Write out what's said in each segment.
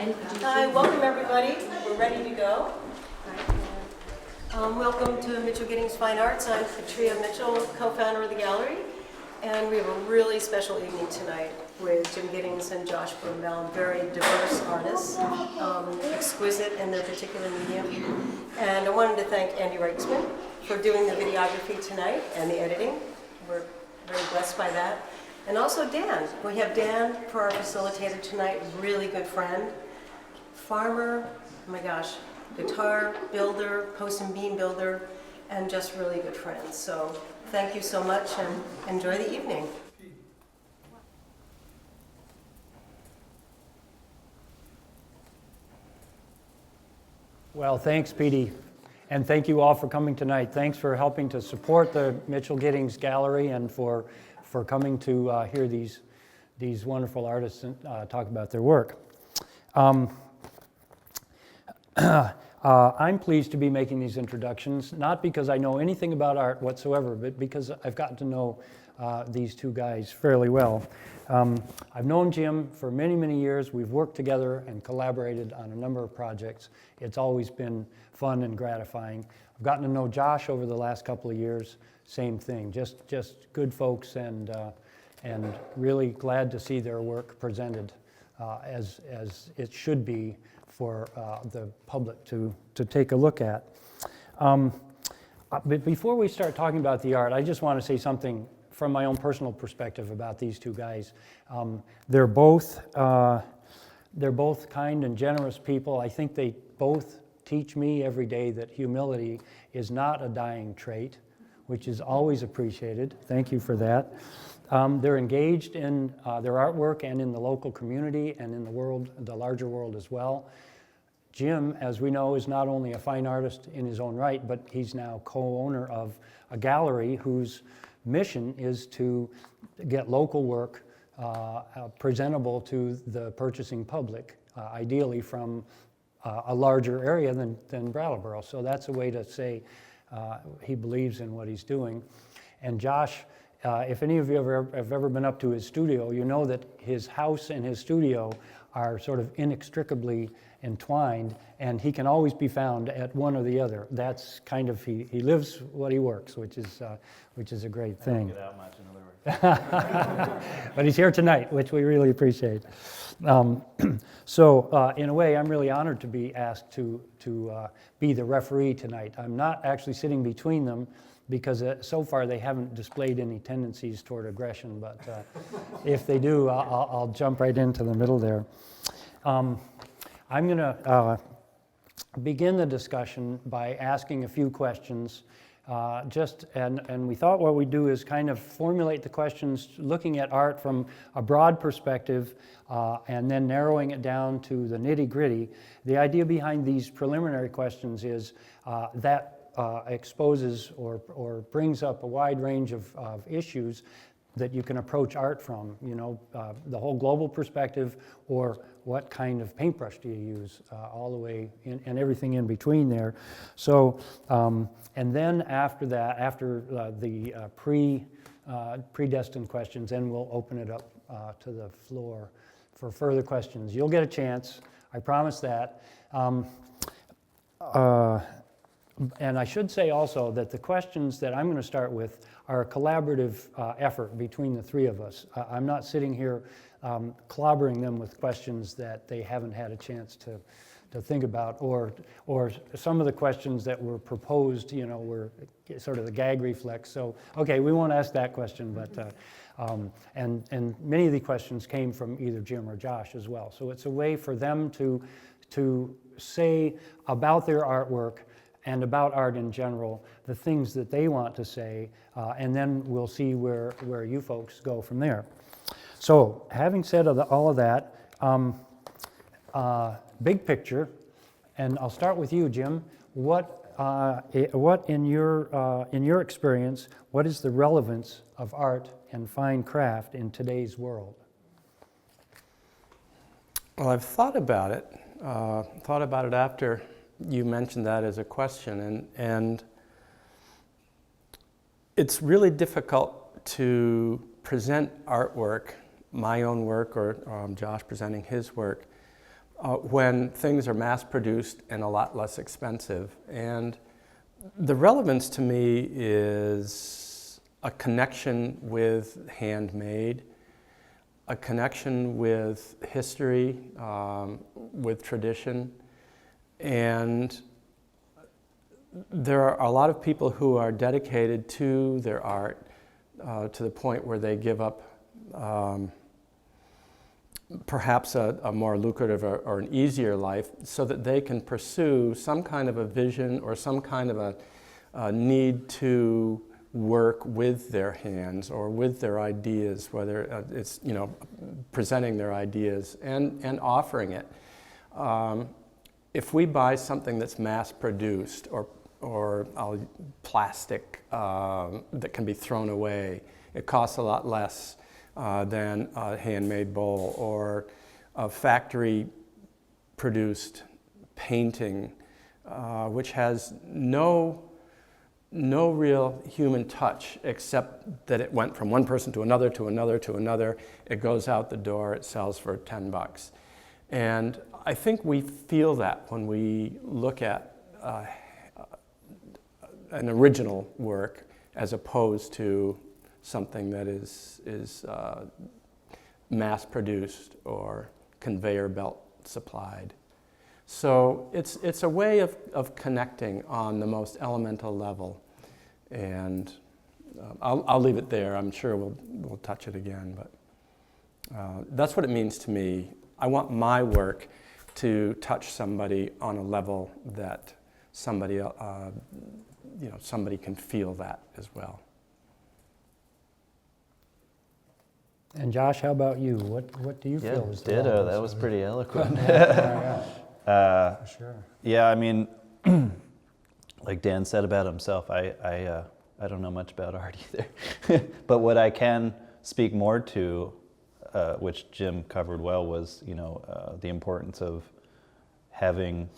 Hi, welcome everybody. We're ready to go. Welcome to Mitchell Giddings Fine Arts. I'm Petria Mitchell, co-founder of the gallery, and we have a really special evening tonight with Jim Giddings and Josh Bernbaum, very diverse artists, exquisite in their particular medium. And I wanted to thank Andy Reichsman for doing the videography tonight and the editing. We're very blessed by that. And also Dan. We have Dan for our facilitator tonight, really good friend. Farmer, oh my gosh, guitar builder, post and beam builder, and just really good friends. So thank you so much and enjoy the evening. Well, thanks, Petey, and thank you all for coming tonight. Thanks for helping to support the Mitchell Giddings Gallery and for coming to hear these wonderful artists talk about their work. I'm pleased to be making these introductions, not because I know anything about art whatsoever, but because I've gotten to know these two guys fairly well. I've known Jim for many, many years. We've worked together and collaborated on a number of projects. It's always been fun and gratifying. I've gotten to know Josh over the last couple of years. Same thing, just good folks, and really glad to see their work presented as it should be for the public to take a look at. But before we start talking about the art, I just want to say something from my own personal perspective about these two guys. They're both kind and generous people. I think they both teach me every day that humility is not a dying trait, which is always appreciated. Thank you for that. They're engaged in their artwork and in the local community and in the world, the larger world as well. Jim, as we know, is not only a fine artist in his own right, but he's now co-owner of a gallery whose mission is to get local work presentable to the purchasing public, ideally from a larger area than Brattleboro. So that's a way to say he believes in what he's doing. And Josh, if any of you have ever been up to his studio, you know that his house and his studio are sort of inextricably entwined, and he can always be found at one or the other. That's kind of, he lives what he works, which is a great thing. I don't get out much, in other words. But he's here tonight, which we really appreciate. So in a way, I'm really honored to be asked to be the referee tonight. I'm not actually sitting between them, because so far they haven't displayed any tendencies toward aggression, but if they do, I'll jump right into the middle there. I'm going to begin the discussion by asking a few questions, and we thought what we'd do is kind of formulate the questions looking at art from a broad perspective and then narrowing it down to the nitty-gritty. The idea behind these preliminary questions is that exposes or brings up a wide range of issues that you can approach art from, the whole global perspective, or what kind of paintbrush do you use, all the way in, and everything in between there. So, and then after that, after the predestined questions, then we'll open it up to the floor for further questions. You'll get a chance, I promise that. And I should say also that the questions that I'm going to start with are a collaborative effort between the three of us. I'm not sitting here clobbering them with questions that they haven't had a chance to think about, or some of the questions that were proposed, were sort of the gag reflex. So, okay, we won't ask that question, but and many of the questions came from either Jim or Josh as well. So it's a way for them to say about their artwork and about art in general, the things that they want to say, and then we'll see where you folks go from there. So, having said all of that, big picture, and I'll start with you, Jim. What in your experience, what is the relevance of art and fine craft in today's world? Well, I've thought about it after you mentioned that as a question, and it's really difficult to present artwork, my own work or Josh presenting his work, when things are mass-produced and a lot less expensive. And the relevance to me is a connection with handmade, a connection with history, with tradition, and there are a lot of people who are dedicated to their art to the point where they give up perhaps a more lucrative or an easier life so that they can pursue some kind of a vision or some kind of a need to work with their hands or with their ideas, whether it's, you know, presenting their ideas and offering it. If we buy something that's mass-produced or plastic that can be thrown away, it costs a lot less than a handmade bowl, or a factory-produced painting, which has no real human touch, except that it went from one person to another, to another, to another. It goes out the door, it sells for $10. And I think we feel that when we look at an original work as opposed to something that is mass-produced or conveyor belt supplied. So it's a way of connecting on the most elemental level, and I'll leave it there. I'm sure we'll touch it again, but that's what it means to me. I want my work to touch somebody on a level that somebody somebody can feel that as well. And Josh, how about you? What do you feel is the ditto. relevance That of was it? pretty eloquent. Yeah, for sure. Yeah, I mean, like Dan said about himself, I don't know much about art either. But what I can speak more to, which Jim covered well, was the importance of having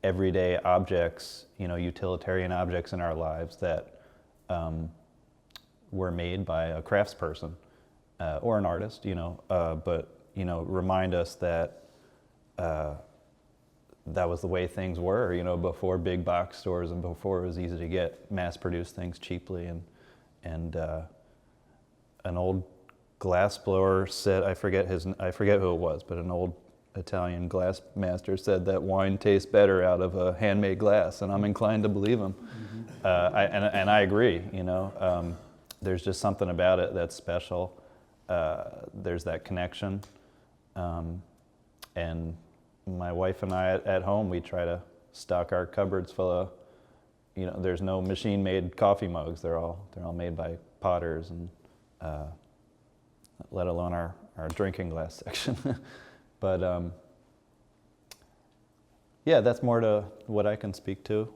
everyday objects, utilitarian objects in our lives that were made by a craftsperson or an artist, but remind us that that was the way things were, before big box stores and before it was easy to get mass-produced things cheaply. And an old glass blower said, I forget who it was, but an old Italian glass master said that wine tastes better out of a handmade glass, and I'm inclined to believe him. Mm-hmm. And I agree. There's just something about it that's special. There's that connection, and my wife and I at home, we try to stock our cupboards full of, there's no machine-made coffee mugs. They're all made by potters, and let alone our drinking glass section. But yeah, that's more to what I can speak to.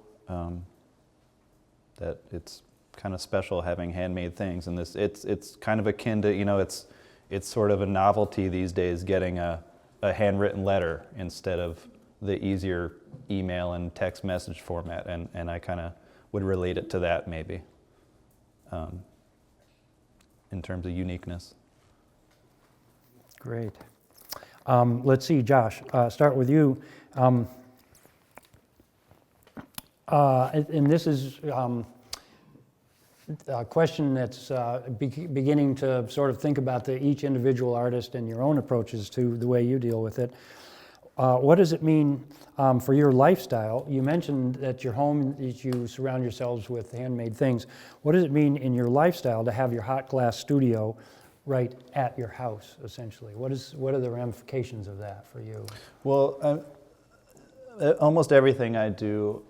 That it's kind of special having handmade things, and it's kind of akin to it's sort of a novelty these days getting a handwritten letter instead of the easier email and text message format, and I kind of would relate it to that maybe in terms of uniqueness. Great. Let's see, Josh, start with you. And this is a question that's beginning to sort of think about each individual artist and your own approaches to the way you deal with it. What does it mean for your lifestyle? You mentioned that your home, that you surround yourselves with handmade things. What does it mean in your lifestyle to have your hot glass studio right at your house, essentially? What are the ramifications of that for you? Well, almost everything I do,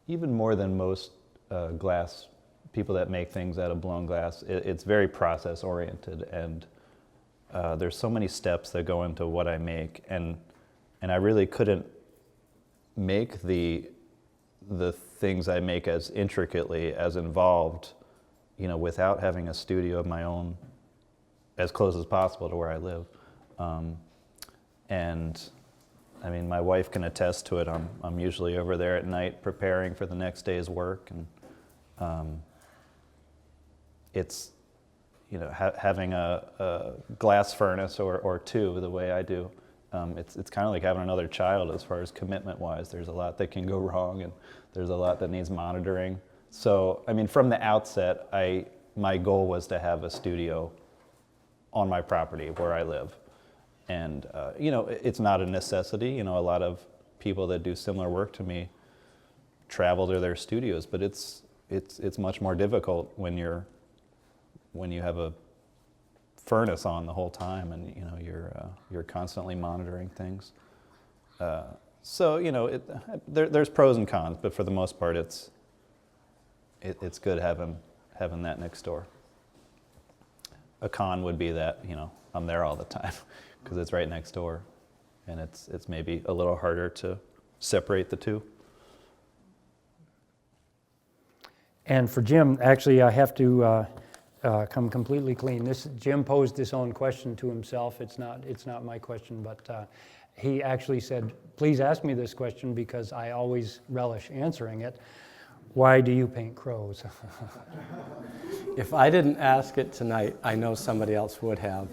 even more than most glass people that make things out of blown glass, it's very process oriented, and there's so many steps that go into what I make, and I really couldn't make the things I make as intricately, as involved, without having a studio of my own as close as possible to where I live. And I mean, my wife can attest to it. I'm usually over there at night preparing for the next day's work, and it's, having a glass furnace or two the way I do It's kind of like having another child as far as commitment-wise. There's a lot that can go wrong, and there's a lot that needs monitoring. So, I mean, from the outset, my goal was to have a studio on my property where I live. And, you know, it's not a necessity. You know, a lot of people that do similar work to me travel to their studios, but it's much more difficult when you have a furnace on the whole time, and you know you're constantly monitoring things. So you know there's pros and cons, but for the most part, it's good having that next door. A con would be that you know I'm there all the time because it's right next door, and it's maybe a little harder to separate the two. And for Jim, actually, I have to come completely clean. Jim posed his own question to himself. It's not my question, but he actually said, "Please ask me this question because I always relish answering it. Why do you paint crows?" If I didn't ask it tonight, I know somebody else would have.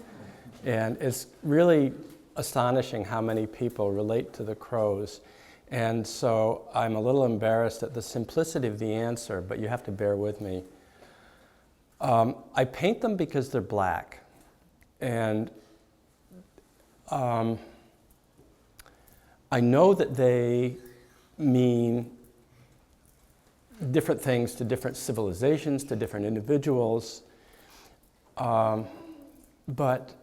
And it's really astonishing how many people relate to the crows. And so I'm a little embarrassed at the simplicity of the answer, but you have to bear with me. I paint them because they're black. And I know that they mean different things to different civilizations, to different individuals. But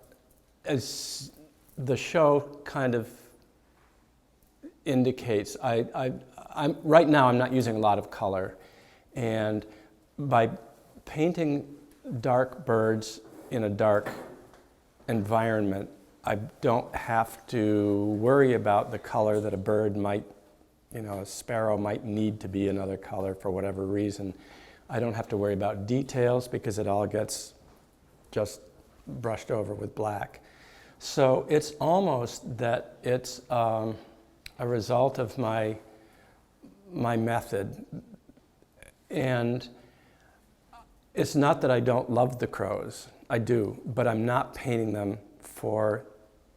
as the show kind of indicates, I'm right now I'm not using a lot of color, and by painting dark birds in a dark environment, I don't have to worry about the color that a bird might, you know, a sparrow might need to be another color for whatever reason. I don't have to worry about details because it all gets just brushed over with black. So it's almost that it's a result of my method. And it's not that I don't love the crows, I do, but I'm not painting them for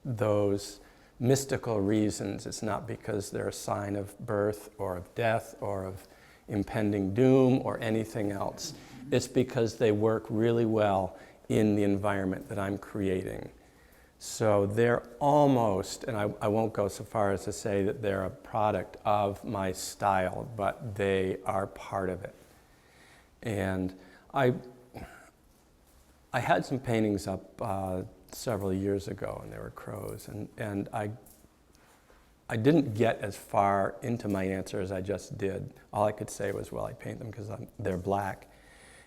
those mystical reasons. It's not because they're a sign of birth or of death or of impending doom or anything else. It's because they work really well in the environment that I'm creating. So they're almost, and I won't go so far as to say that they're a product of my style, but they are part of it. And I had some paintings up several years ago, and they were crows, and I didn't get as far into my answer as I just did. All I could say was, well, I paint them because they're black.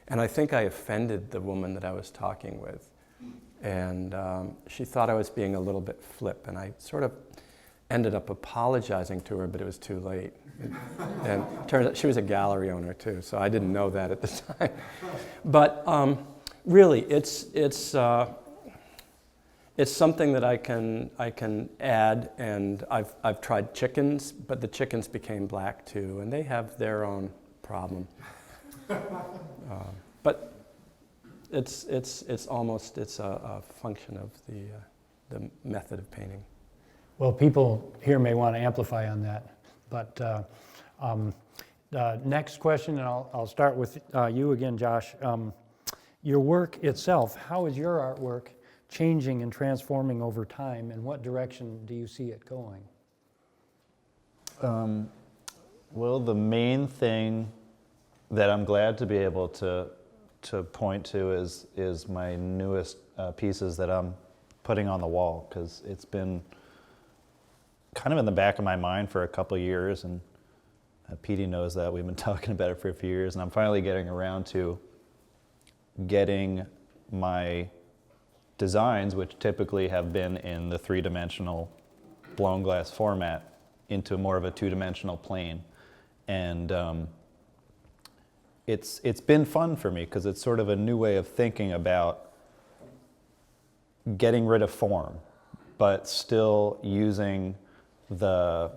And I think I offended the woman that I was talking with. And she thought I was being a little bit flip, and I sort of ended up apologizing to her, but it was too late. And it turns out she was a gallery owner too, so I didn't know that at the time. But really, it's something that I can add, and I've tried chickens, but the chickens became black too, and they have their own problem. But it's a function of the method of painting. Well, people here may want to amplify on that, but next question, and I'll start with you again, Josh. Your work itself, how is your artwork changing and transforming over time, and what direction do you see it going? Well, the main thing that I'm glad to be able to point to is my newest pieces that I'm putting on the wall, because it's been kind of in the back of my mind for a couple of years, and Petey knows that. We've been talking about it for a few years, and I'm finally getting around to getting my designs, which typically have been in the three-dimensional blown glass format, into more of a two-dimensional plane. And it's been fun for me because it's sort of a new way of thinking about getting rid of form, but still using the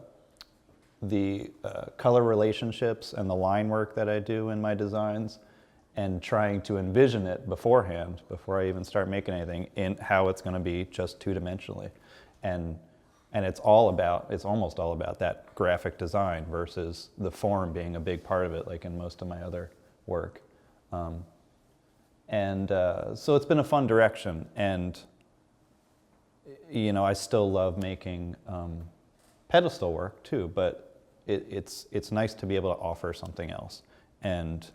color relationships and the line work that I do in my designs, and trying to envision it beforehand, before I even start making anything, in how it's going to be just two-dimensionally. And And it's almost all about that graphic design versus the form being a big part of it, like in most of my other work. So it's been a fun direction, and I still love making pedestal work too, but it's nice to be able to offer something else and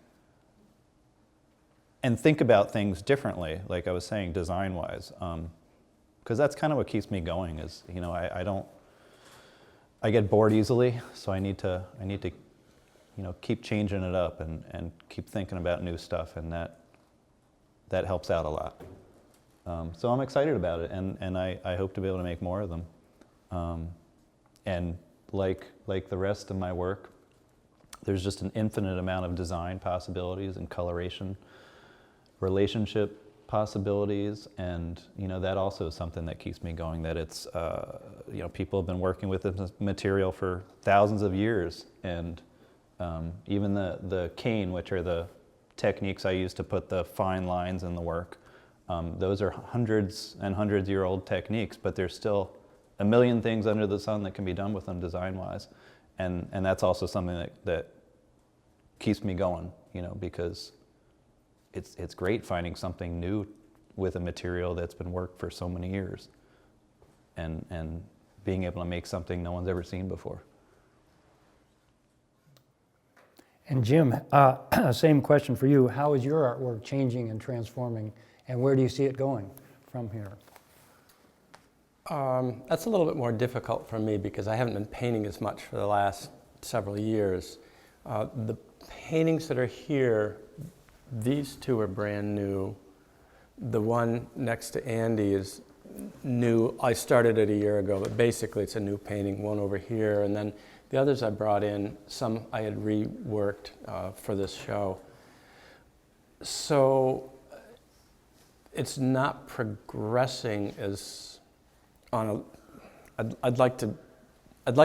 think about things differently, like I was saying, design-wise. Because that's kind of what keeps me going is, I get bored easily, so I need to keep changing it up and keep thinking about new stuff, and that helps out a lot. So I'm excited about it, and I hope to be able to make more of them. And like the rest of my work, there's just an infinite amount of design possibilities and coloration, relationship possibilities, and that also is something that keeps me going, that it's people have been working with this material for thousands of years, and even the cane, which are the techniques I use to put the fine lines in the work, those are hundreds and hundreds year old techniques, but there's still a million things under the sun that can be done with them design wise, and that's also something that keeps me going, because it's great finding something new with a material that's been worked for so many years, and being able to make something no one's ever seen before. And Jim, same question for you. How is your artwork changing and transforming, and where do you see it going from here? That's a little bit more difficult for me because I haven't been painting as much for the last several years. The paintings that are here, these two are brand new. The one next to Andy is new. I started it a year ago, but basically it's a new painting, one over here. And then the others I brought in, some I had reworked for this show. So it's not progressing as on a, I'd like to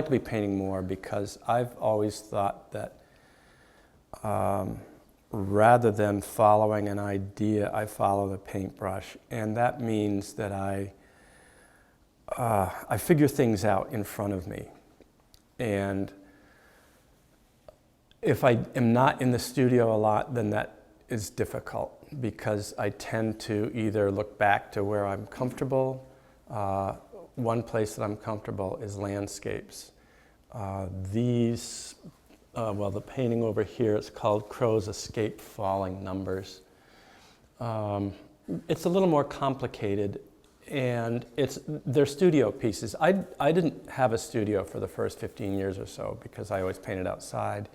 be painting more, because I've always thought that rather than following an idea, I follow the paintbrush, and that means that I figure things out in front of me. And if I am not in the studio a lot, then that is difficult, because I tend to either look back to where I'm comfortable. One place that I'm comfortable is landscapes. The painting over here is called Crows Escape Falling Numbers. It's a little more complicated, and they're studio pieces. I didn't have a studio for the first 15 years or so because I always painted outside.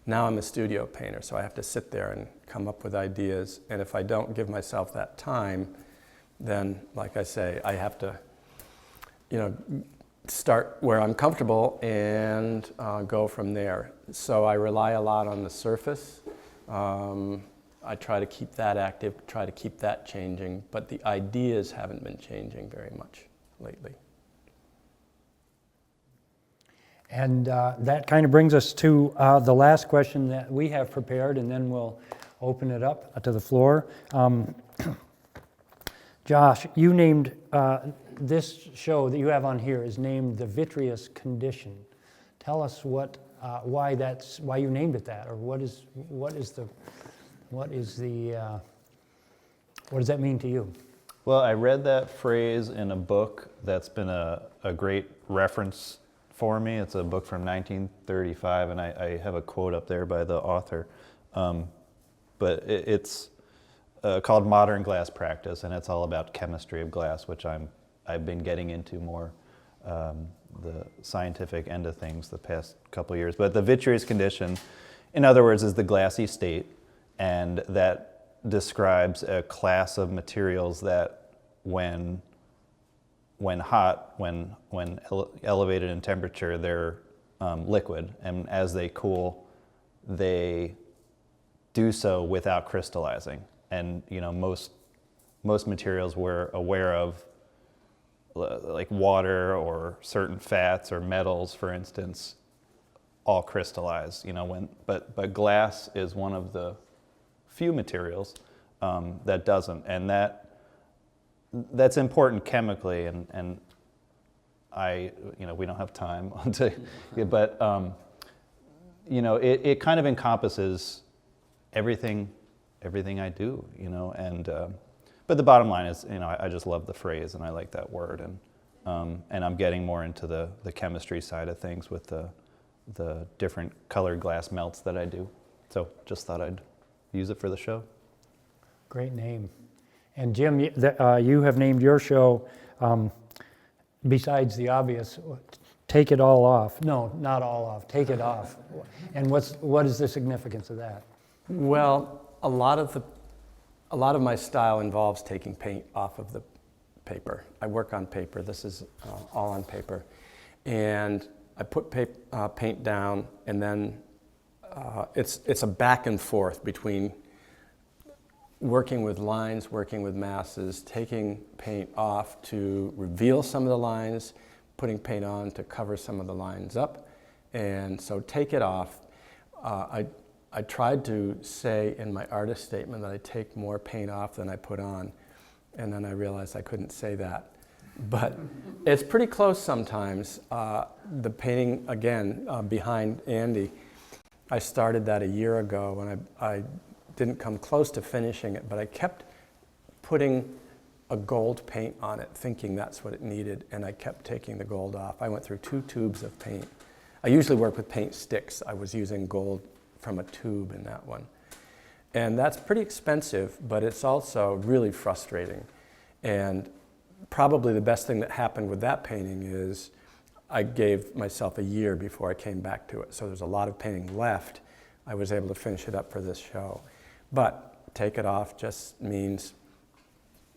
Now I'm a studio painter, so I have to sit there and come up with ideas, and if I don't give myself that time, then, like I say, I have to start where I'm comfortable and go from there. So I rely a lot on the surface. I try to keep that active, try to keep that changing, but the ideas haven't been changing very much lately. And that kind of brings us to the last question that we have prepared, and then we'll open it up to the floor. Josh, you named this show that you have on here is named The Vitreous Condition. Tell us why you named it that, or what does that mean to you? Well, I read that phrase in a book that's been a great reference for me. It's a book from 1935, and I have a quote up there by the author. But it's called Modern Glass Practice, and it's all about chemistry of glass, which I've been getting into more, the scientific end of things the past couple of years. But the vitreous condition, in other words, is the glassy state, and that describes a class of materials that when hot, when elevated in temperature, they're liquid, and as they cool, they do so without crystallizing. And most materials we're aware of, like water or certain fats or metals, for instance, all crystallize. But glass is one of the few materials that doesn't, and that's important chemically, and we don't have time to, but it kind of encompasses everything I do, and but the bottom line is, I just love the phrase and I like that word, and I'm getting more into the chemistry side of things with the different colored glass melts that I do. So just thought I'd use it for the show. Great name. And Jim, you have named your show, besides the obvious, Take It All Off. No, not all off, Take It Off. And what is the significance of that? Well, a lot of my style involves taking paint off of the paper. I work on paper. This is all on paper. And I put paint down, and then it's a back and forth between working with lines, working with masses, taking paint off to reveal some of the lines, putting paint on to cover some of the lines up. And so Take It Off. I tried to say in my artist statement that I take more paint off than I put on, and then I realized I couldn't say that. But it's pretty close sometimes. The painting, again, behind Andy, I started that a year ago, and I didn't come close to finishing it, but I kept putting a gold paint on it, thinking that's what it needed, and I kept taking the gold off. I went through 2 tubes of paint. I usually work with paint sticks. I was using gold from a tube in that one. And that's pretty expensive, but it's also really frustrating. And probably the best thing that happened with that painting is I gave myself a year before I came back to it. So there's a lot of painting left. I was able to finish it up for this show. But Take It Off just means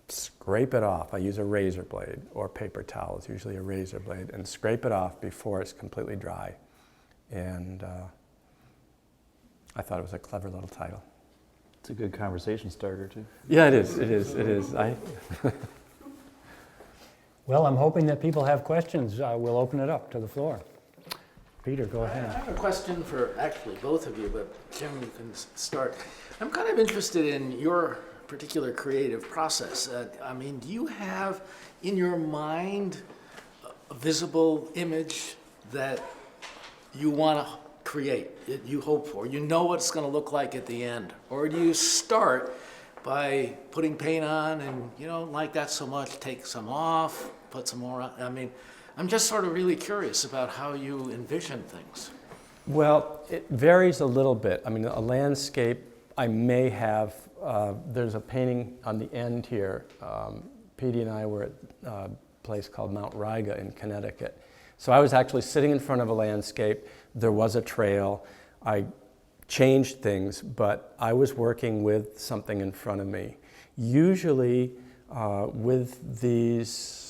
scrape it off. I use a razor blade or paper towel. It's usually a razor blade, and scrape it off before it's completely dry. And I thought it was a clever little title. It's a good conversation starter too. Yeah, it is. It is. It is. Well, I'm hoping that people have questions. We'll open it up to the floor. Peter, go I ahead. have a question for actually both of you, but Jim, you can start. I'm kind of interested in your particular creative process. Do you have in your mind a visible image that you want to create, that you hope for? You know what it's going to look like at the end? Or do you start by putting paint on and you don't like that so much, take some off, put some more on? I'm just sort of really curious about how you envision things. Well, it varies a little bit. A landscape, I may have, there's a painting on the end here. Petey and I were at a place called Mount Riga in Connecticut. So I was actually sitting in front of a landscape. There was a trail. I changed things, but I was working with something in front of me. Usually with these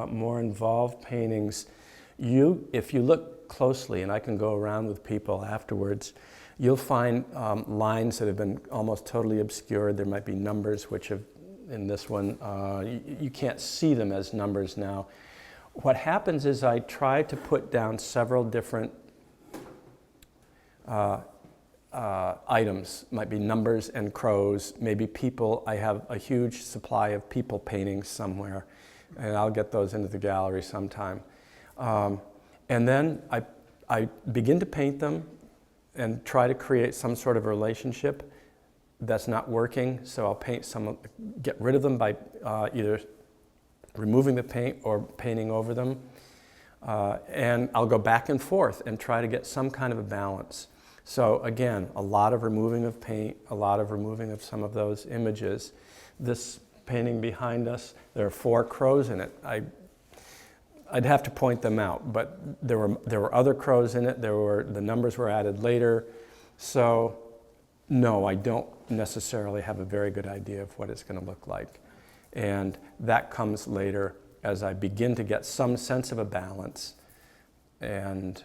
more involved paintings, if you look closely, and I can go around with people afterwards, you'll find lines that have been almost totally obscured. There might be numbers which have, in this one, you can't see them as numbers now. What happens is I try to put down several different items. Might be numbers and crows, maybe people. I have a huge supply of people paintings somewhere, and I'll get those into the gallery sometime. And then I begin to paint them and try to create some sort of relationship that's not working. So I'll paint some, get rid of them by either removing the paint or painting over them. And I'll go back and forth and try to get some kind of a balance. So again, a lot of removing of paint, a lot of removing of some of those images. This painting behind us, there are 4 crows in it. I'd have to point them out, but there were other crows in it. The numbers were added later. So no, I don't necessarily have a very good idea of what it's going to look like. And that comes later as I begin to get some sense of a balance. And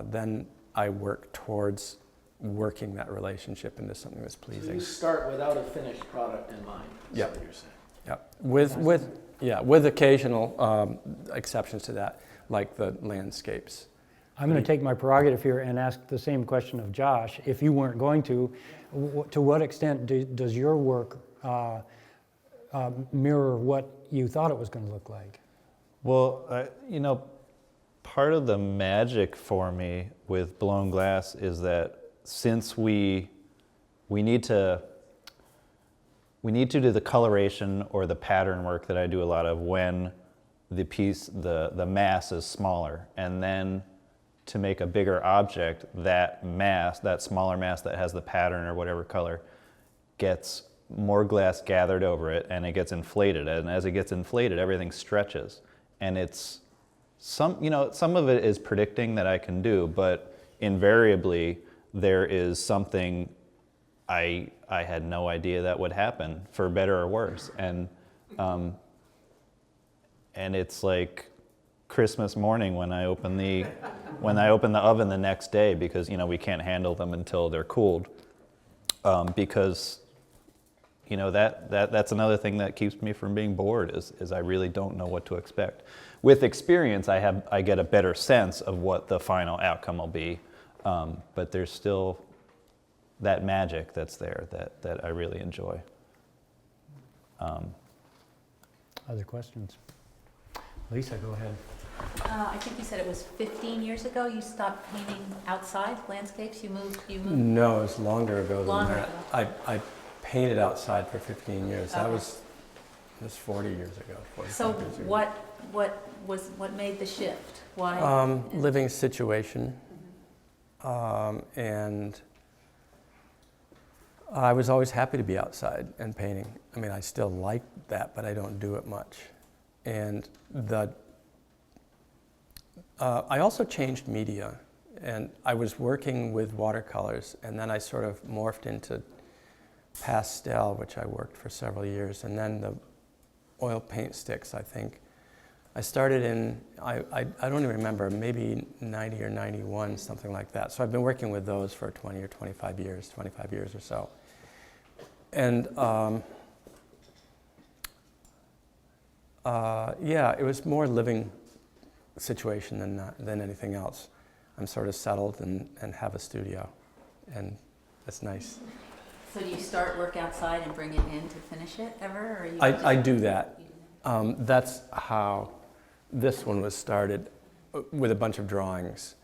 then I work towards working that relationship into something that's pleasing. So you start without a finished product in mind, is Yep. what you're saying. Yep. With occasional exceptions to that, like the landscapes. I'm going to take my prerogative here and ask the same question of Josh. If you weren't going to what extent does your work mirror what you thought it was going to look like? Well, part of the magic for me with blown glass is that since we need to do the coloration or the pattern work that I do a lot of when the piece, the mass is smaller, and then to make a bigger object, that mass, that smaller mass that has the pattern or whatever color, gets more glass gathered over it, and it gets inflated. And as it gets inflated, everything stretches. And it's some of it is predicting that I can do, but invariably there is something I had no idea that would happen, for better or worse. And it's like Christmas morning when I open the oven the next day, because we can't handle them until they're cooled, because that's another thing that keeps me from being bored is I really don't know what to expect. With experience, I get a better sense of what the final outcome will be, but there's still that magic that's there that I really enjoy. Other questions? Lisa, go ahead. I think you said it was 15 years ago you stopped painting outside landscapes. You moved. No, it was longer ago than Longer that. ago. I painted outside for 15 years. That Okay. was 40 years ago. 45 So years ago. what made the shift? Why? Living situation, and I was always happy to be outside and painting. I mean, I still like that, but I don't do it much. And I also changed media, and I was working with watercolors, and then I sort of morphed into pastel, which I worked for several years, and then the oil paint sticks, I think. I started in, I don't even remember, maybe 90 or 91, something like that. So I've been working with those for 20 or 25 years or so. And yeah, it was more living situation than anything else. I'm sort of settled and have a studio, and that's nice. So do you start work outside and bring it in to finish it ever? Or you I do that. That's how this one was started, with a bunch of drawings,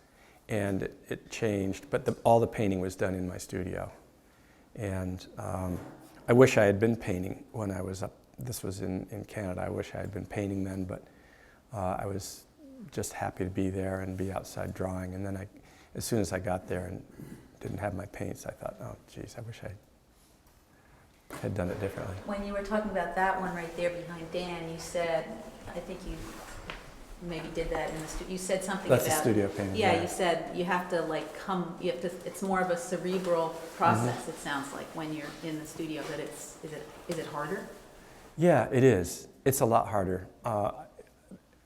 and it changed, but all the painting was done in my studio. And I wish I had been painting when I was up. This was in Canada. I wish I had been painting then, but I was just happy to be there and be outside drawing. And then as soon as I got there and didn't have my paints, I thought, oh, geez, I wish I had done it differently. When you were talking about that one right there behind Dan, you said, I think you maybe did that in the studio. You said something That's about a studio painting. Yeah, you said you have to it's more of a cerebral process, Mm-hmm. it sounds like, when you're in the studio, that is it harder? Yeah, it is. It's a lot harder.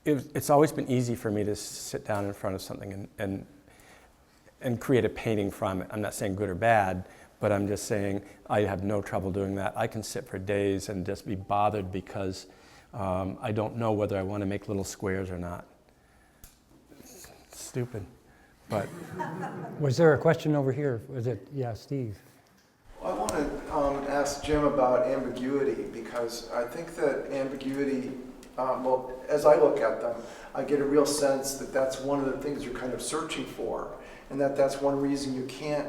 It's always been easy for me to sit down in front of something and create a painting from it. I'm not saying good or bad, but I'm just saying I have no trouble doing that. I can sit for days and just be bothered because I don't know whether I want to make little squares or not. Stupid, but Was there a question over here? Was it, yeah, Steve? I want to ask Jim about ambiguity, because I think that ambiguity, well, as I look at them, I get a real sense that that's one of the things you're kind of searching for, and that's one reason you can't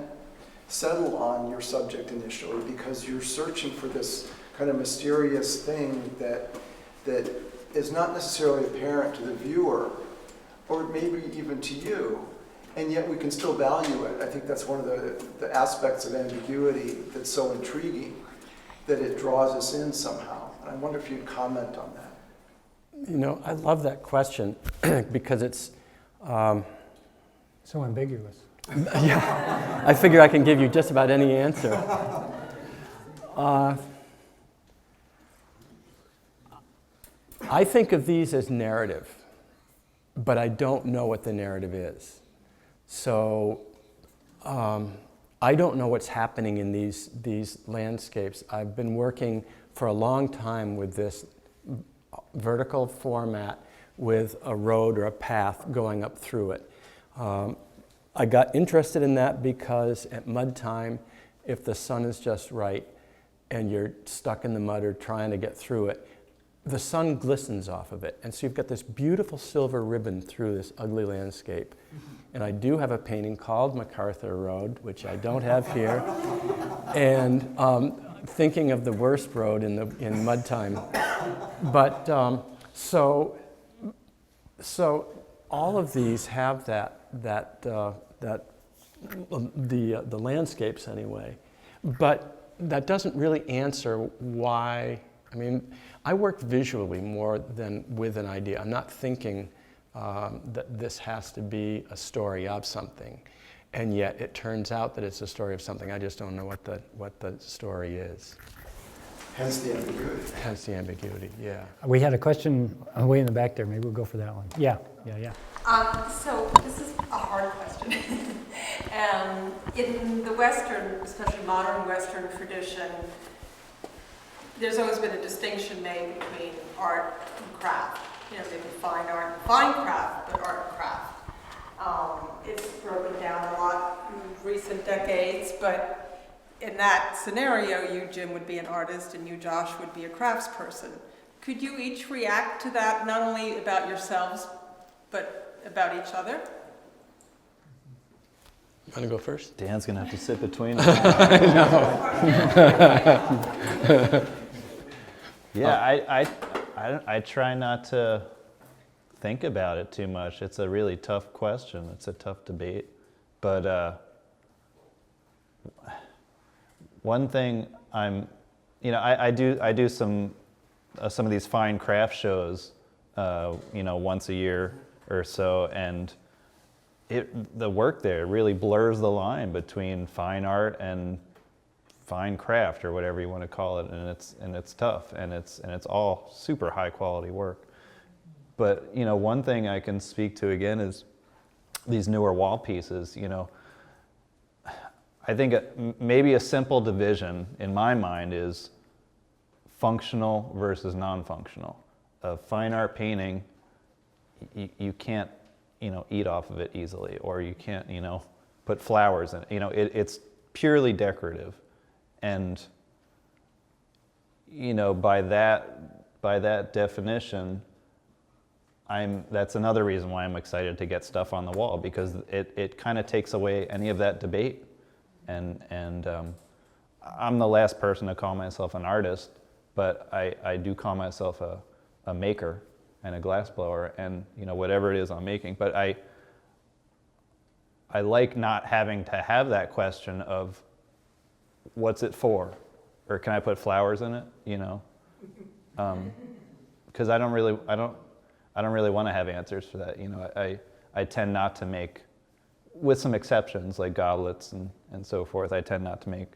settle on your subject initially, because you're searching for this kind of mysterious thing that is not necessarily apparent to the viewer, or maybe even to you, and yet we can still value it. I think that's one of the aspects of ambiguity that's so intriguing, that it draws us in somehow. And I wonder if you'd comment on that. you know, I love that question because it's So ambiguous. yeah. I figure I can give you just about any answer. I think of these as narrative, but I don't know what the narrative is. So I don't know what's happening in these landscapes. I've been working for a long time with this vertical format with a road or a path going up through it. I got interested in that because at mud time, if the sun is just right and you're stuck in the mud or trying to get through it, the sun glistens off of it. And so you've got this beautiful silver ribbon through this ugly landscape. And I do have a painting called MacArthur Road, which I don't have here. And thinking of the worst road in mud time. But so all of these have the landscapes anyway. But that doesn't really answer why. I mean, I work visually more than with an idea. I'm not thinking that this has to be a story of something, and yet it turns out that it's a story of something. I just don't know what the story is. Hence the ambiguity. Hence the ambiguity, yeah. We had a question way in the back there. Maybe we'll go for that one. Yeah. So this is a hard question. In the Western, especially modern Western tradition, there's always been a distinction made between art and craft. You know, maybe fine art and fine craft, but art and craft. It's broken down a lot in recent decades, but in that scenario, you, Jim, would be an artist and you, Josh, would be a craftsperson. Could you each react to that, not only about yourselves, but about each other? Want to go first? Dan's gonna have to sit between us. Yeah, I try not to think about it too much. It's a really tough question. It's a tough debate. But one thing I do some of these fine craft shows, once a year or so, and the work there really blurs the line between fine art and fine craft, or whatever you want to call it, and it's tough, and it's all super high quality work. But one thing I can speak to again is these newer wall pieces. I think maybe a simple division in my mind is functional versus non-functional. A fine art painting, you can't eat off of it easily, or you can't put flowers in it. It's purely decorative. And by that definition, that's another reason why I'm excited to get stuff on the wall, because it kind of takes away any of that debate. And I'm the last person to call myself an artist, but I do call myself a maker and a glassblower, and whatever it is I'm making. But I like not having to have that question of what's it for, or can I put flowers in it? Because I don't really want to have answers for that. I tend not to make, with some exceptions like goblets and so forth, I tend not to make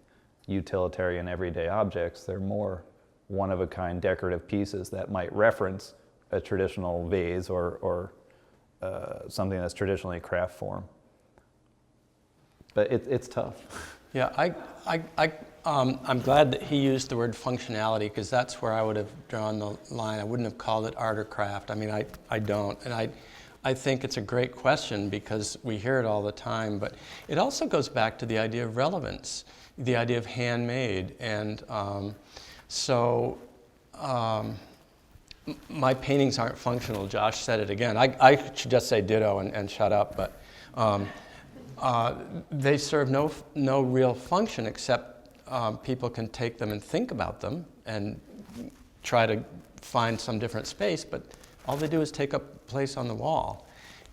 utilitarian everyday objects. They're more one-of-a-kind decorative pieces that might reference a traditional vase or something that's traditionally craft form. But it's tough. Yeah, I'm glad that he used the word functionality, because that's where I would have drawn the line. I wouldn't have called it art or craft. I mean, I don't. And I think it's a great question, because we hear it all the time. But it also goes back to the idea of relevance, the idea of handmade. And my paintings aren't functional. Josh said it again. I should just say ditto and shut up. But they serve no real function, except people can take them and think about them and try to find some different space, but all they do is take up place on the wall.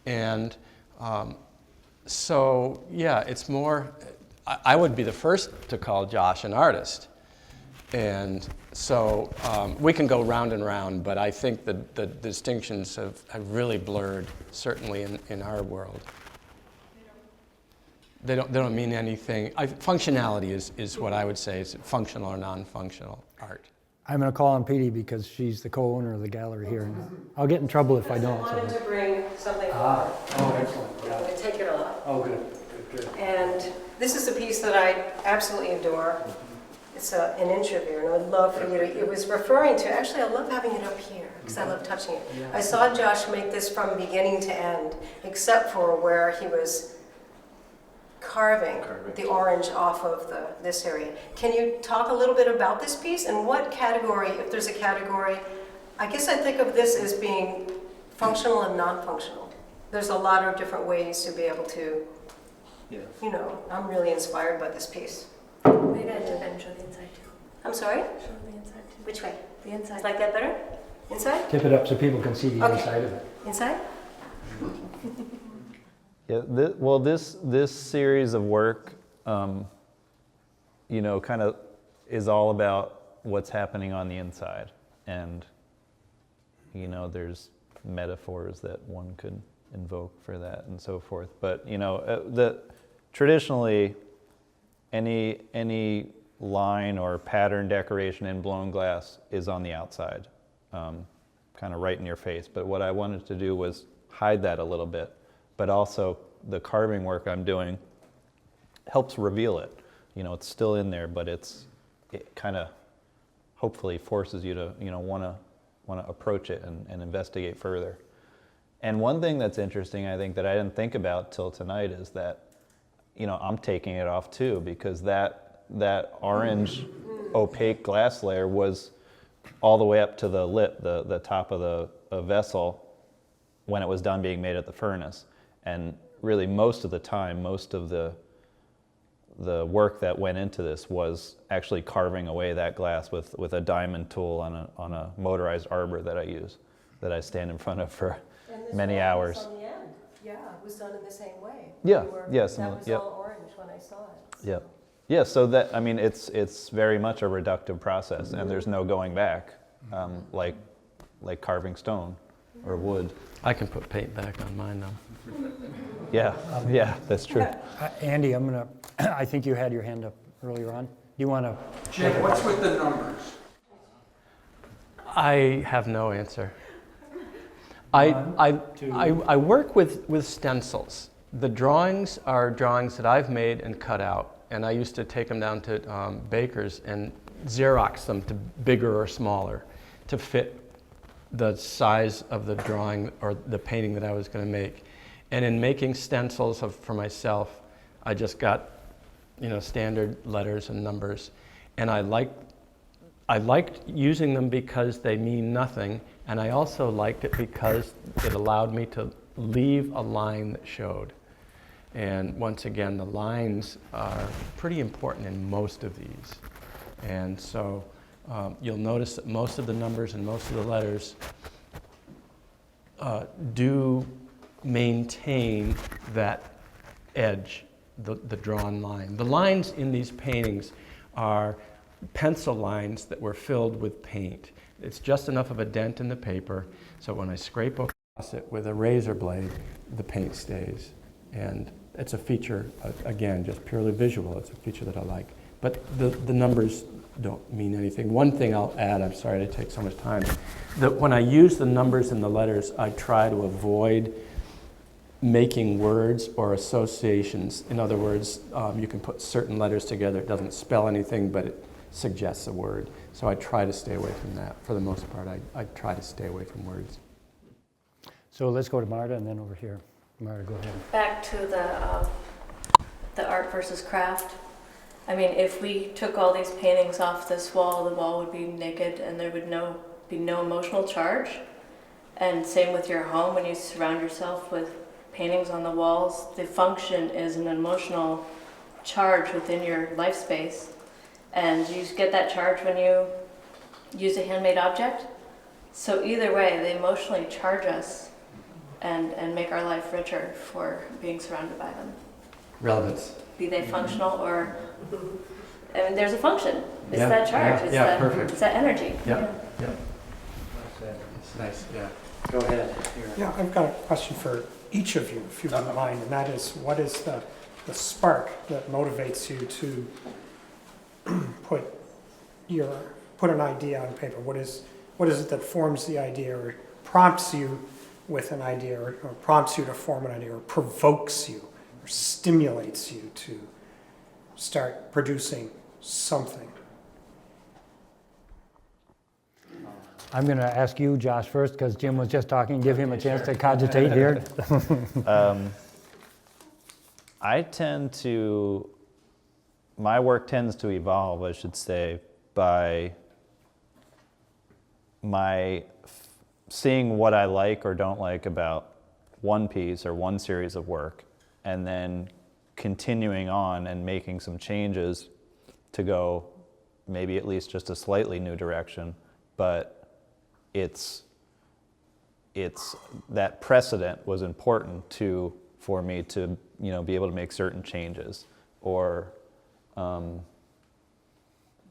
And so, yeah, it's more, I would be the first to call Josh an artist. And so we can go round and round, but I think that the distinctions have really blurred, certainly in our world. They don't mean anything. Functionality is what I would say is functional or non-functional art. I'm going to call on Petey because she's the co-owner of the gallery here. And I'll get in trouble if I don't. I wanted to bring something over. Oh, excellent. I'm going to take it off. Oh, good. And this is a piece that I absolutely adore. It's an interview, and I would love for you to, it was referring to, actually I love having it up here, because I love touching it. Yeah. I saw Josh make this from beginning to end, except for where he was carving the orange off of this area. Can you talk a little bit about this piece, and what category, if there's a category, I guess I think of this as being functional and non-functional. There's a lot of different ways to be able to, you know, I'm really inspired by this piece. Maybe I did and show the inside too. I'm sorry? Show the inside too. Which way? The inside. Is like that better? Inside? Tip it up so people can see the Okay. inside of it. Inside? Yeah, this series of work, you know, kind of is all about what's happening on the inside. And, you know, there's metaphors that one could invoke for that and so forth. But, you know, traditionally, any line or pattern decoration in blown glass is on the outside, kind of right in your face. But what I wanted to do was hide that a little bit, but also the carving work I'm doing helps reveal it. You know, it's still in there, but it kind of hopefully forces you to, you know, want to approach it and investigate further. And one thing that's interesting, I think, that I didn't think about till tonight is that, you know, I'm taking it off too, because that orange opaque glass layer was all the way up to the lip, the top of the vessel when it was done being made at the furnace. And really most of the time, most of the work that went into this was actually carving away that glass with a diamond tool on a motorized arbor that I use, that I stand in front of for many hours. On the end. Yeah, it was done in the same way. Yeah, We were- yes, That was yep. all orange when I saw it. so. Yep. Yeah, so that, I mean, it's very much a reductive process, and there's no going back, like carving stone or wood. I can put paint back on mine now. Yeah, that's true. Andy, I think you had your hand up earlier on. Do you want to? Jim, what's with the numbers? I have no answer. I work with stencils. The drawings are drawings that I've made and cut out, and I used to take them down to bakers and Xerox them to bigger or smaller to fit the size of the drawing or the painting that I was going to make. And in making stencils for myself, I just got, you know, standard letters and numbers, and I liked using them because they mean nothing, and I also liked it because it allowed me to leave a line that showed. And once again, the lines are pretty important in most of these. And so you'll notice that most of the numbers and most of the letters do maintain that edge, the drawn line. The lines in these paintings are pencil lines that were filled with paint. It's just enough of a dent in the paper, so when I scrape across it with a razor blade, the paint stays. And it's a feature, again, just purely visual. It's a feature that I like. But the numbers don't mean anything. One thing I'll add, I'm sorry to take so much time, that when I use the numbers and the letters, I try to avoid making words or associations. In other words, you can put certain letters together. It doesn't spell anything, but it suggests a word. So I try to stay away from that. For the most part, I try to stay away from words. So let's go to Marta and then over here. Marta, go ahead. Back to the art versus craft. I mean, if we took all these paintings off this wall, the wall would be naked and there would be no emotional charge. And same with your home, when you surround yourself with paintings on the walls, the function is an emotional charge within your life space. And you get that charge when you use a handmade object. So either way, they emotionally charge us and make our life richer for being surrounded by them. Relevance. Be they functional or, I mean, there's a function. It's Yeah, that charge. yeah, perfect. It's that energy. Yeah. It's nice, yeah. Go ahead. Yeah, I've got a question for each of you, if you don't mind, and that is, what is the spark that motivates you to put an idea on paper? What is it that forms the idea, or prompts you with an idea, or prompts you to form an idea, or provokes you, or stimulates you to start producing something? I'm going to ask you, Josh, first, because Jim was just talking. Give him a chance to cogitate here. My work tends to evolve, I should say, by seeing what I like or don't like about one piece or one series of work, and then continuing on and making some changes to go maybe at least just a slightly new direction, but it's that precedent was important for me to be able to make certain changes, or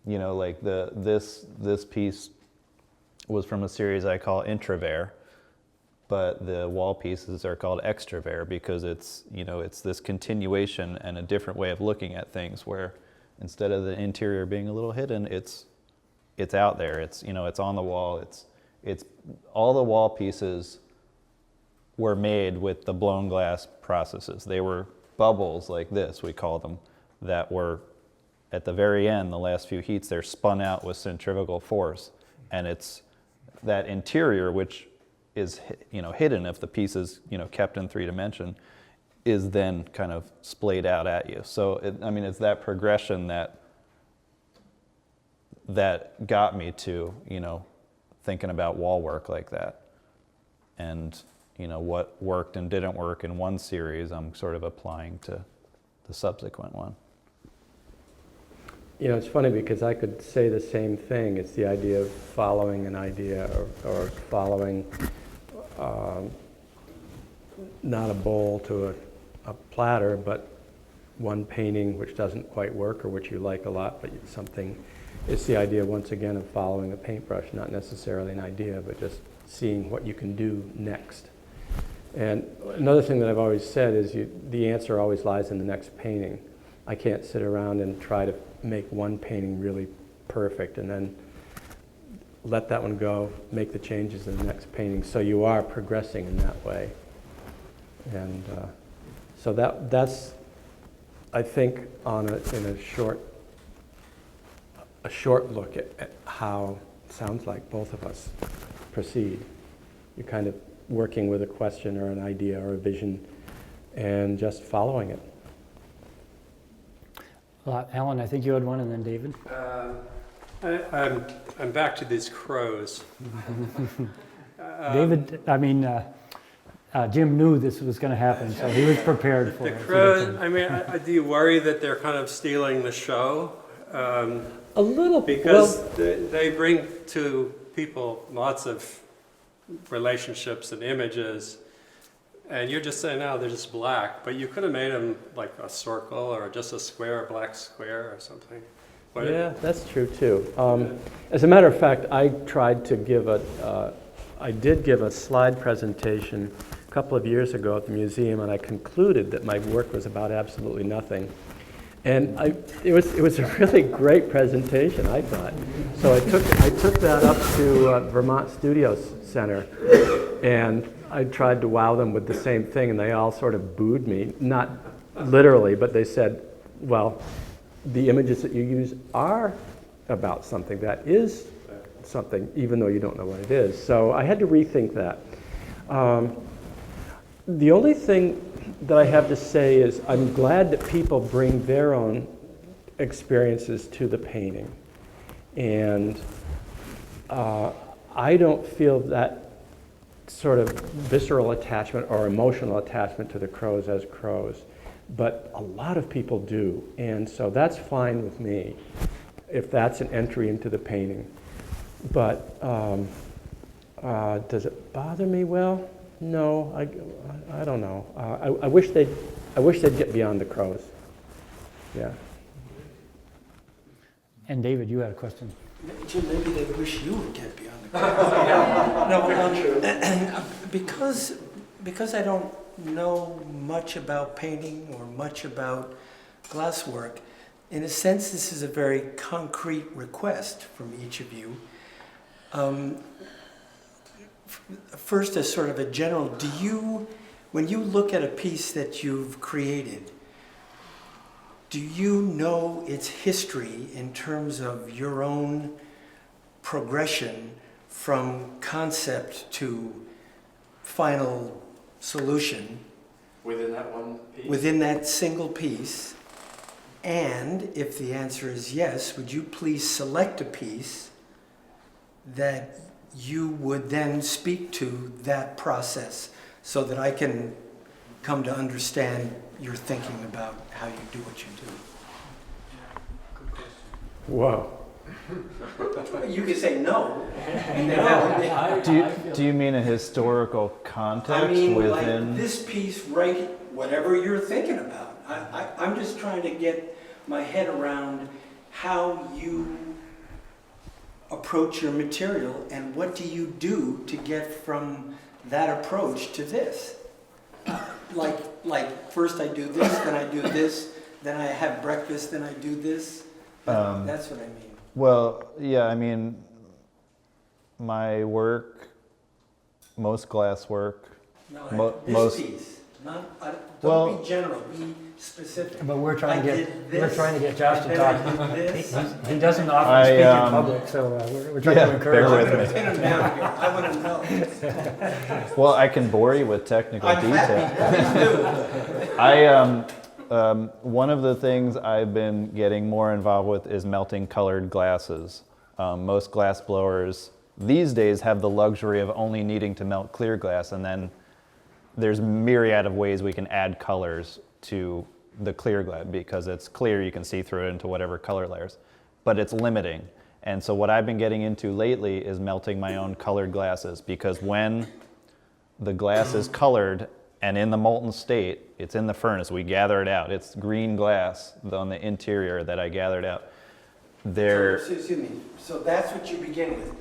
like this piece was from a series I call Introvert, but the wall pieces are called Extrovert because it's this continuation and a different way of looking at things, where instead of the interior being a little hidden, it's out there. It's it's on the wall. It's all the wall pieces were made with the blown glass processes. They were bubbles like this, we call them, that were at the very end, the last few heats, they're spun out with centrifugal force, and it's that interior, which is hidden if the piece is kept in 3 dimension, is then kind of splayed out at you. So it's that progression that got me to thinking about wall work like that, and what worked and didn't work in one series, I'm sort of applying to the subsequent one. It's funny because I could say the same thing. It's the idea of following an idea, or following not a bowl to a platter, but one painting which doesn't quite work or which you like a lot, but something. It's the idea, once again, of following a paintbrush, not necessarily an idea, but just seeing what you can do next. And another thing that I've always said is the answer always lies in the next painting. I can't sit around and try to make one painting really perfect and then let that one go, make the changes in the next painting. So you are progressing in that way. And so that's, I think, in a short look at how it sounds like both of us proceed. You're kind of working with a question or an idea or a vision and just following it. Alan, I think you had one, and then David. I'm back to these crows. David, Jim knew this was going to happen, so he was prepared for The it. crows, do you worry that they're kind of stealing the show? A little. Because they bring to people lots of relationships and images, and you're just saying, they're just black, but you could have made them like a circle or just a square, a black square or something. Yeah, that's true too. As a matter of fact, I tried to I did give a slide presentation a couple of years ago at the museum, and I concluded that my work was about absolutely nothing. And it was a really great presentation, I thought. So I took that up to Vermont Studio Center, and I tried to wow them with the same thing, and they all sort of booed me. Not literally, but they said, well, the images that you use are about something that is something, even though you don't know what it is. So I had to rethink that. The only thing that I have to say is I'm glad that people bring their own experiences to the painting. And I don't feel that sort of visceral attachment or emotional attachment to the crows as crows, but a lot of people do. And so that's fine with me if that's an entry into the painting. But does it bother me? Well, no, I don't know. I wish they'd get beyond the crows. Yeah. And David, you had a question. Jim, maybe they wish you would get beyond the crows. No, because I don't know much about painting or much about glasswork, in a sense, this is a very concrete request from each of you. First, as sort of a general, when you look at a piece that you've created, do you know its history in terms of your own progression from concept to final solution? Within that one piece? Within that single piece. And if the answer is yes, would you please select a piece that you would then speak to that process so that I can come to understand your thinking about how you do what you Whoa. do. You can say no. And then Do you mean a historical context I mean, within? like this piece, right? Whatever you're thinking about. I'm just trying to get my head around how you approach your material and what do you do to get from that approach to this. Like first I do this, then I do this, then I have breakfast, then I do this. That's what I mean. Well, yeah, I mean, my work, most glass work, This most. piece, not, Well- don't be general, be specific. But we're trying to I get, did this, we're trying to get Josh to and talk. then I did this. He doesn't often I, speak in um, public, so we're trying yeah, to encourage bear him. with me. Pin him down here. I want to know. Well, I can bore you with technical I'm detail. happy. Please do. One of the things I've been getting more involved with is melting colored glasses. Most glass blowers these days have the luxury of only needing to melt clear glass, and then there's myriad of ways we can add colors to the clear glass. Because it's clear, you can see through it into whatever color layers, but it's limiting. And so what I've been getting into lately is melting my own colored glasses, because when the glass is colored and in the molten state, it's in the furnace, we gather it out. It's green glass on the interior that I gathered out. Excuse me, so that's what you begin with.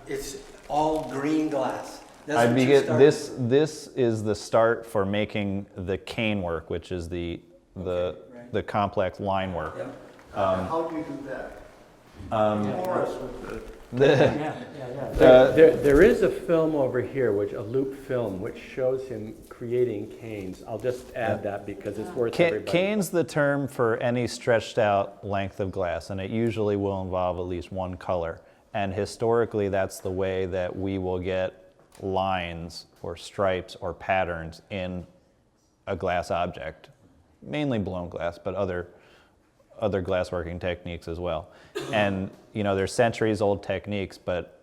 It's all green glass. That's what you start with. This is the start for making the cane work, which is the complex line work. Yep. How do you do that? Morris with There is a film over here, a loop film, which shows him creating canes. I'll just add that because it's worth everybody. Cane's the term for any stretched out length of glass, and it usually will involve at least one color. And historically, that's the way that we will get lines or stripes or patterns in a glass object, mainly blown glass, but other glassworking techniques as well. And there's centuries old techniques, but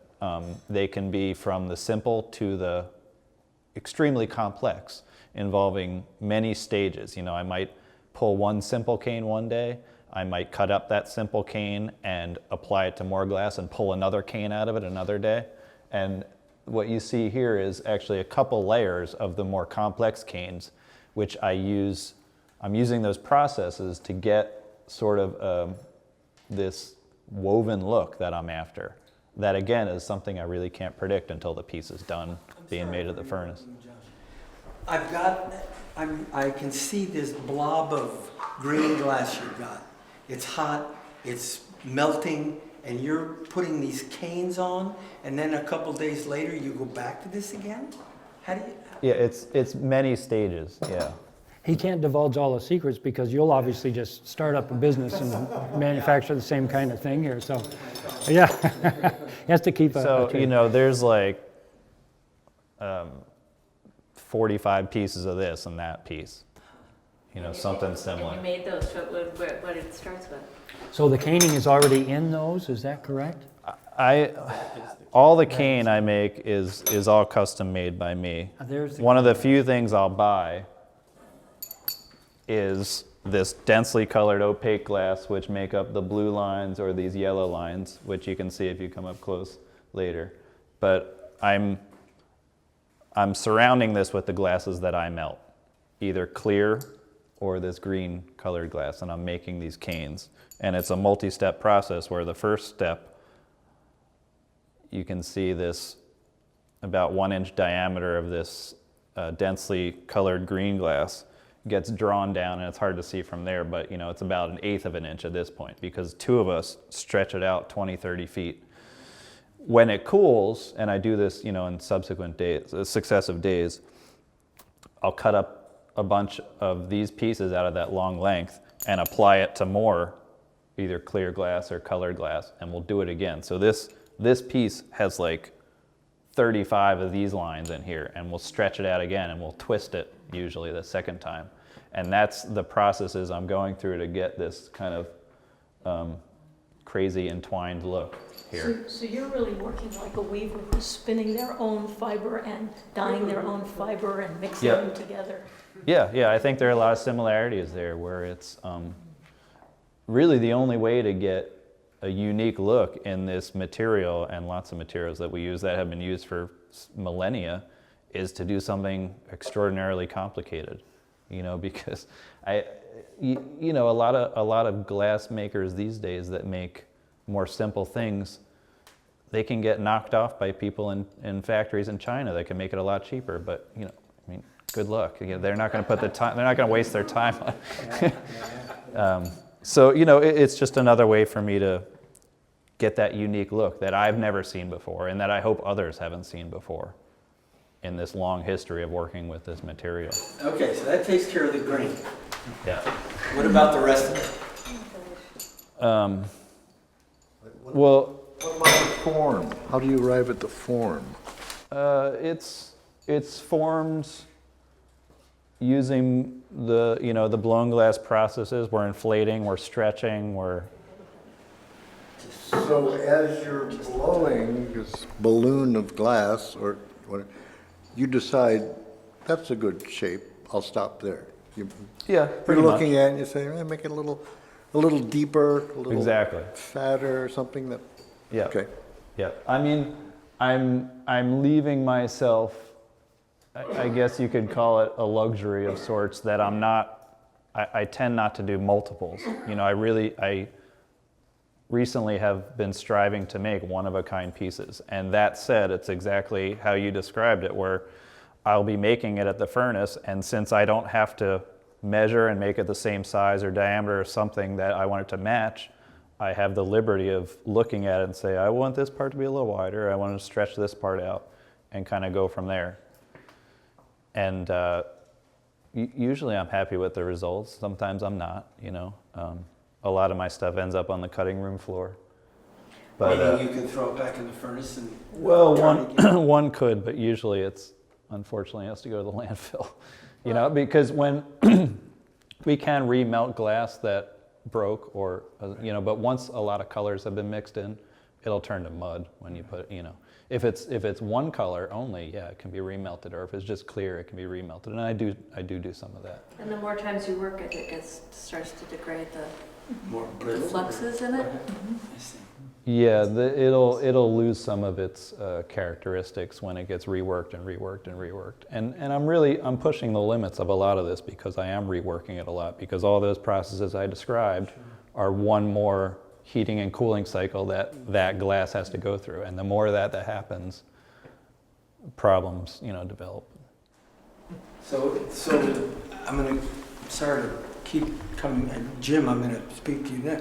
they can be from the simple to the extremely complex, involving many stages. I might pull one simple cane one day, I might cut up that simple cane and apply it to more glass and pull another cane out of it another day. And what you see here is actually a couple layers of the more complex canes, which I'm using those processes to get sort of this woven look that I'm after. That again is something I really can't predict until the piece is done being made at the furnace. I can see this blob of green glass you've got. It's hot, it's melting, and you're putting these canes on, and then a couple days later you go back to this again? How do you? Yeah, it's many stages, yeah. He can't divulge all the secrets because you'll obviously just start up a business and manufacture the same kind of thing here. So, yeah, he has to keep a So, track. there's like 45 pieces of this and that piece. Something similar. And you made those, what it starts with. So the caning is already in those, is that correct? All the cane I make is all custom made by me. There's the One of the few things I'll buy is this densely colored opaque glass, which make up the blue lines or these yellow lines, which you can see if you come up close later. But I'm surrounding this with the glasses that I melt, either clear or this green colored glass, and I'm making these canes. And it's a multi-step process where the first step, you can see this about 1 inch diameter of this densely colored green glass gets drawn down, and it's hard to see from there, but it's about 1/8 of an inch at this point because two of us stretch it out 20, 30 feet. When it cools, and I do this in subsequent days, successive days, I'll cut up a bunch of these pieces out of that long length and apply it to more either clear glass or colored glass, and we'll do it again. So this piece has like 35 of these lines in here, and we'll stretch it out again and we'll twist it usually the second time. And that's the processes I'm going through to get this kind of crazy entwined look here. So you're really working like a weaver who's spinning their own fiber and dyeing their own fiber and mixing Yep. them together. Yeah, I think there are a lot of similarities there where it's really the only way to get a unique look in this material, and lots of materials that we use that have been used for millennia, is to do something extraordinarily complicated, because a lot of glass makers these days that make more simple things, they can get knocked off by people in factories in China that can make it a lot cheaper, but good luck. They're not going to put the time. They're not going to waste their time on it. So it's just another way for me to get that unique look that I've never seen before, and that I hope others haven't seen before in this long history of working with this material. Okay, so that takes care of the green. Yeah. What about the rest of it? Well, what about the form? How do you arrive at the form? It's formed using the blown glass processes. We're inflating, we're stretching, we're... So as you're blowing this balloon of glass, or whatever, you decide, that's a good shape, I'll stop there. Yeah, You're pretty much. looking at it and you say, make it a little deeper, a little Exactly. fatter, or something that, Yeah. okay. Yeah. I mean, I'm leaving myself, I guess you could call it a luxury of sorts, that I tend not to do multiples. I recently have been striving to make one-of-a-kind pieces. And that said, it's exactly how you described it, where I'll be making it at the furnace, and since I don't have to measure and make it the same size or diameter or something that I want it to match, I have the liberty of looking at it and say, I want this part to be a little wider, I want to stretch this part out, and kind of go from there. And usually I'm happy with the results. Sometimes I'm not, A lot of my stuff ends up on the cutting room floor. But Meaning you can throw it back in the furnace and... Well, one could, but usually it's, unfortunately, has to go to the landfill. Because when we can remelt glass that broke, or but once a lot of colors have been mixed in, it'll turn to mud when you put it, If it's one color only, yeah, it can be remelted, or if it's just clear, it can be remelted, and I do some of that. And the more times you work it, it starts to degrade the More brittle? fluxes in it. I see. Yeah, it'll lose some of its characteristics when it gets reworked and reworked and reworked. And I'm pushing the limits of a lot of this, because I am reworking it a lot, because all those processes I described are one more heating and cooling cycle that glass has to go through. And the more that happens, problems, develop. So sorry to keep coming, and Jim, I'm going to speak to you now.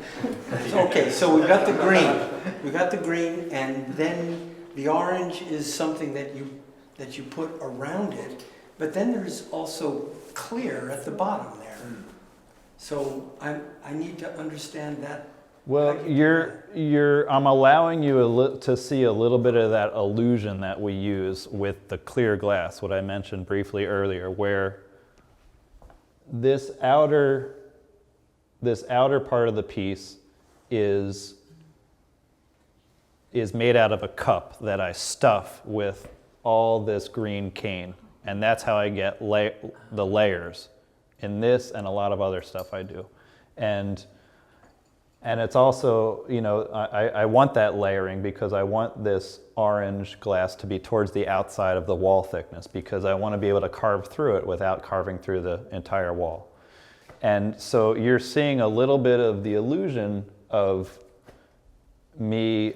Okay, so we've got the green, and then the orange is something that you put around it, but then there's also clear at the bottom there. So I need to understand that. Well, I'm allowing you to see a little bit of that illusion that we use with the clear glass, what I mentioned briefly earlier, where this outer part of the piece is made out of a cup that I stuff with all this green cane, and that's how I get the layers in this and a lot of other stuff I do. And it's also, I want that layering because I want this orange glass to be towards the outside of the wall thickness, because I want to be able to carve through it without carving through the entire wall. And so you're seeing a little bit of the illusion of me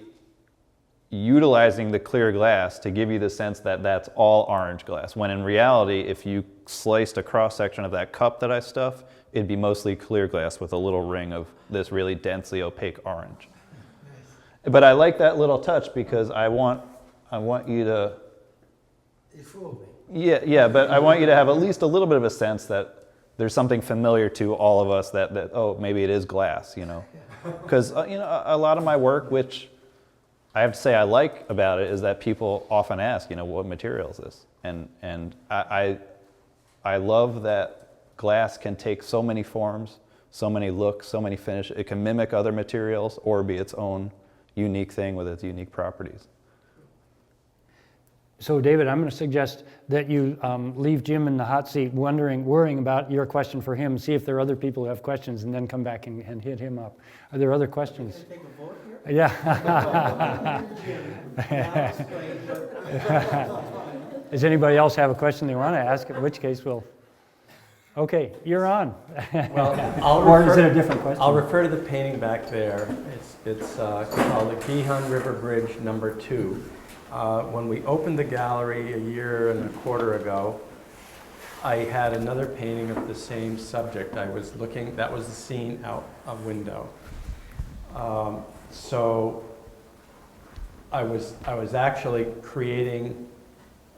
utilizing the clear glass to give you the sense that that's all orange glass, when in reality, if you sliced a cross-section of that cup that I stuff, it'd be mostly clear glass with a little ring of this really densely opaque orange. But I like that little touch because I want you to... You fooled me. Yeah, but I want you to have at least a little bit of a sense that there's something familiar to all of us that oh, maybe it is glass, Because, a lot of my work, which I have to say I like about it, is that people often ask, what material is this? And I love that glass can take so many forms, so many looks, so many finish. It can mimic other materials or be its own unique thing with its unique properties. So David, I'm going to suggest that you leave Jim in the hot seat worrying about your question for him, see if there are other people who have questions, and then come back and hit him up. Are there other questions? Take a vote here? Yeah. Does anybody else have a question they want to ask? In which case we'll... Okay, you're on. Well, Or is it a different question? I'll refer to the painting back there. It's called the Gihon River Bridge No. 2. When we opened the gallery a year and a quarter ago, I had another painting of the same subject. I was looking, that was the scene out a window. So I was actually creating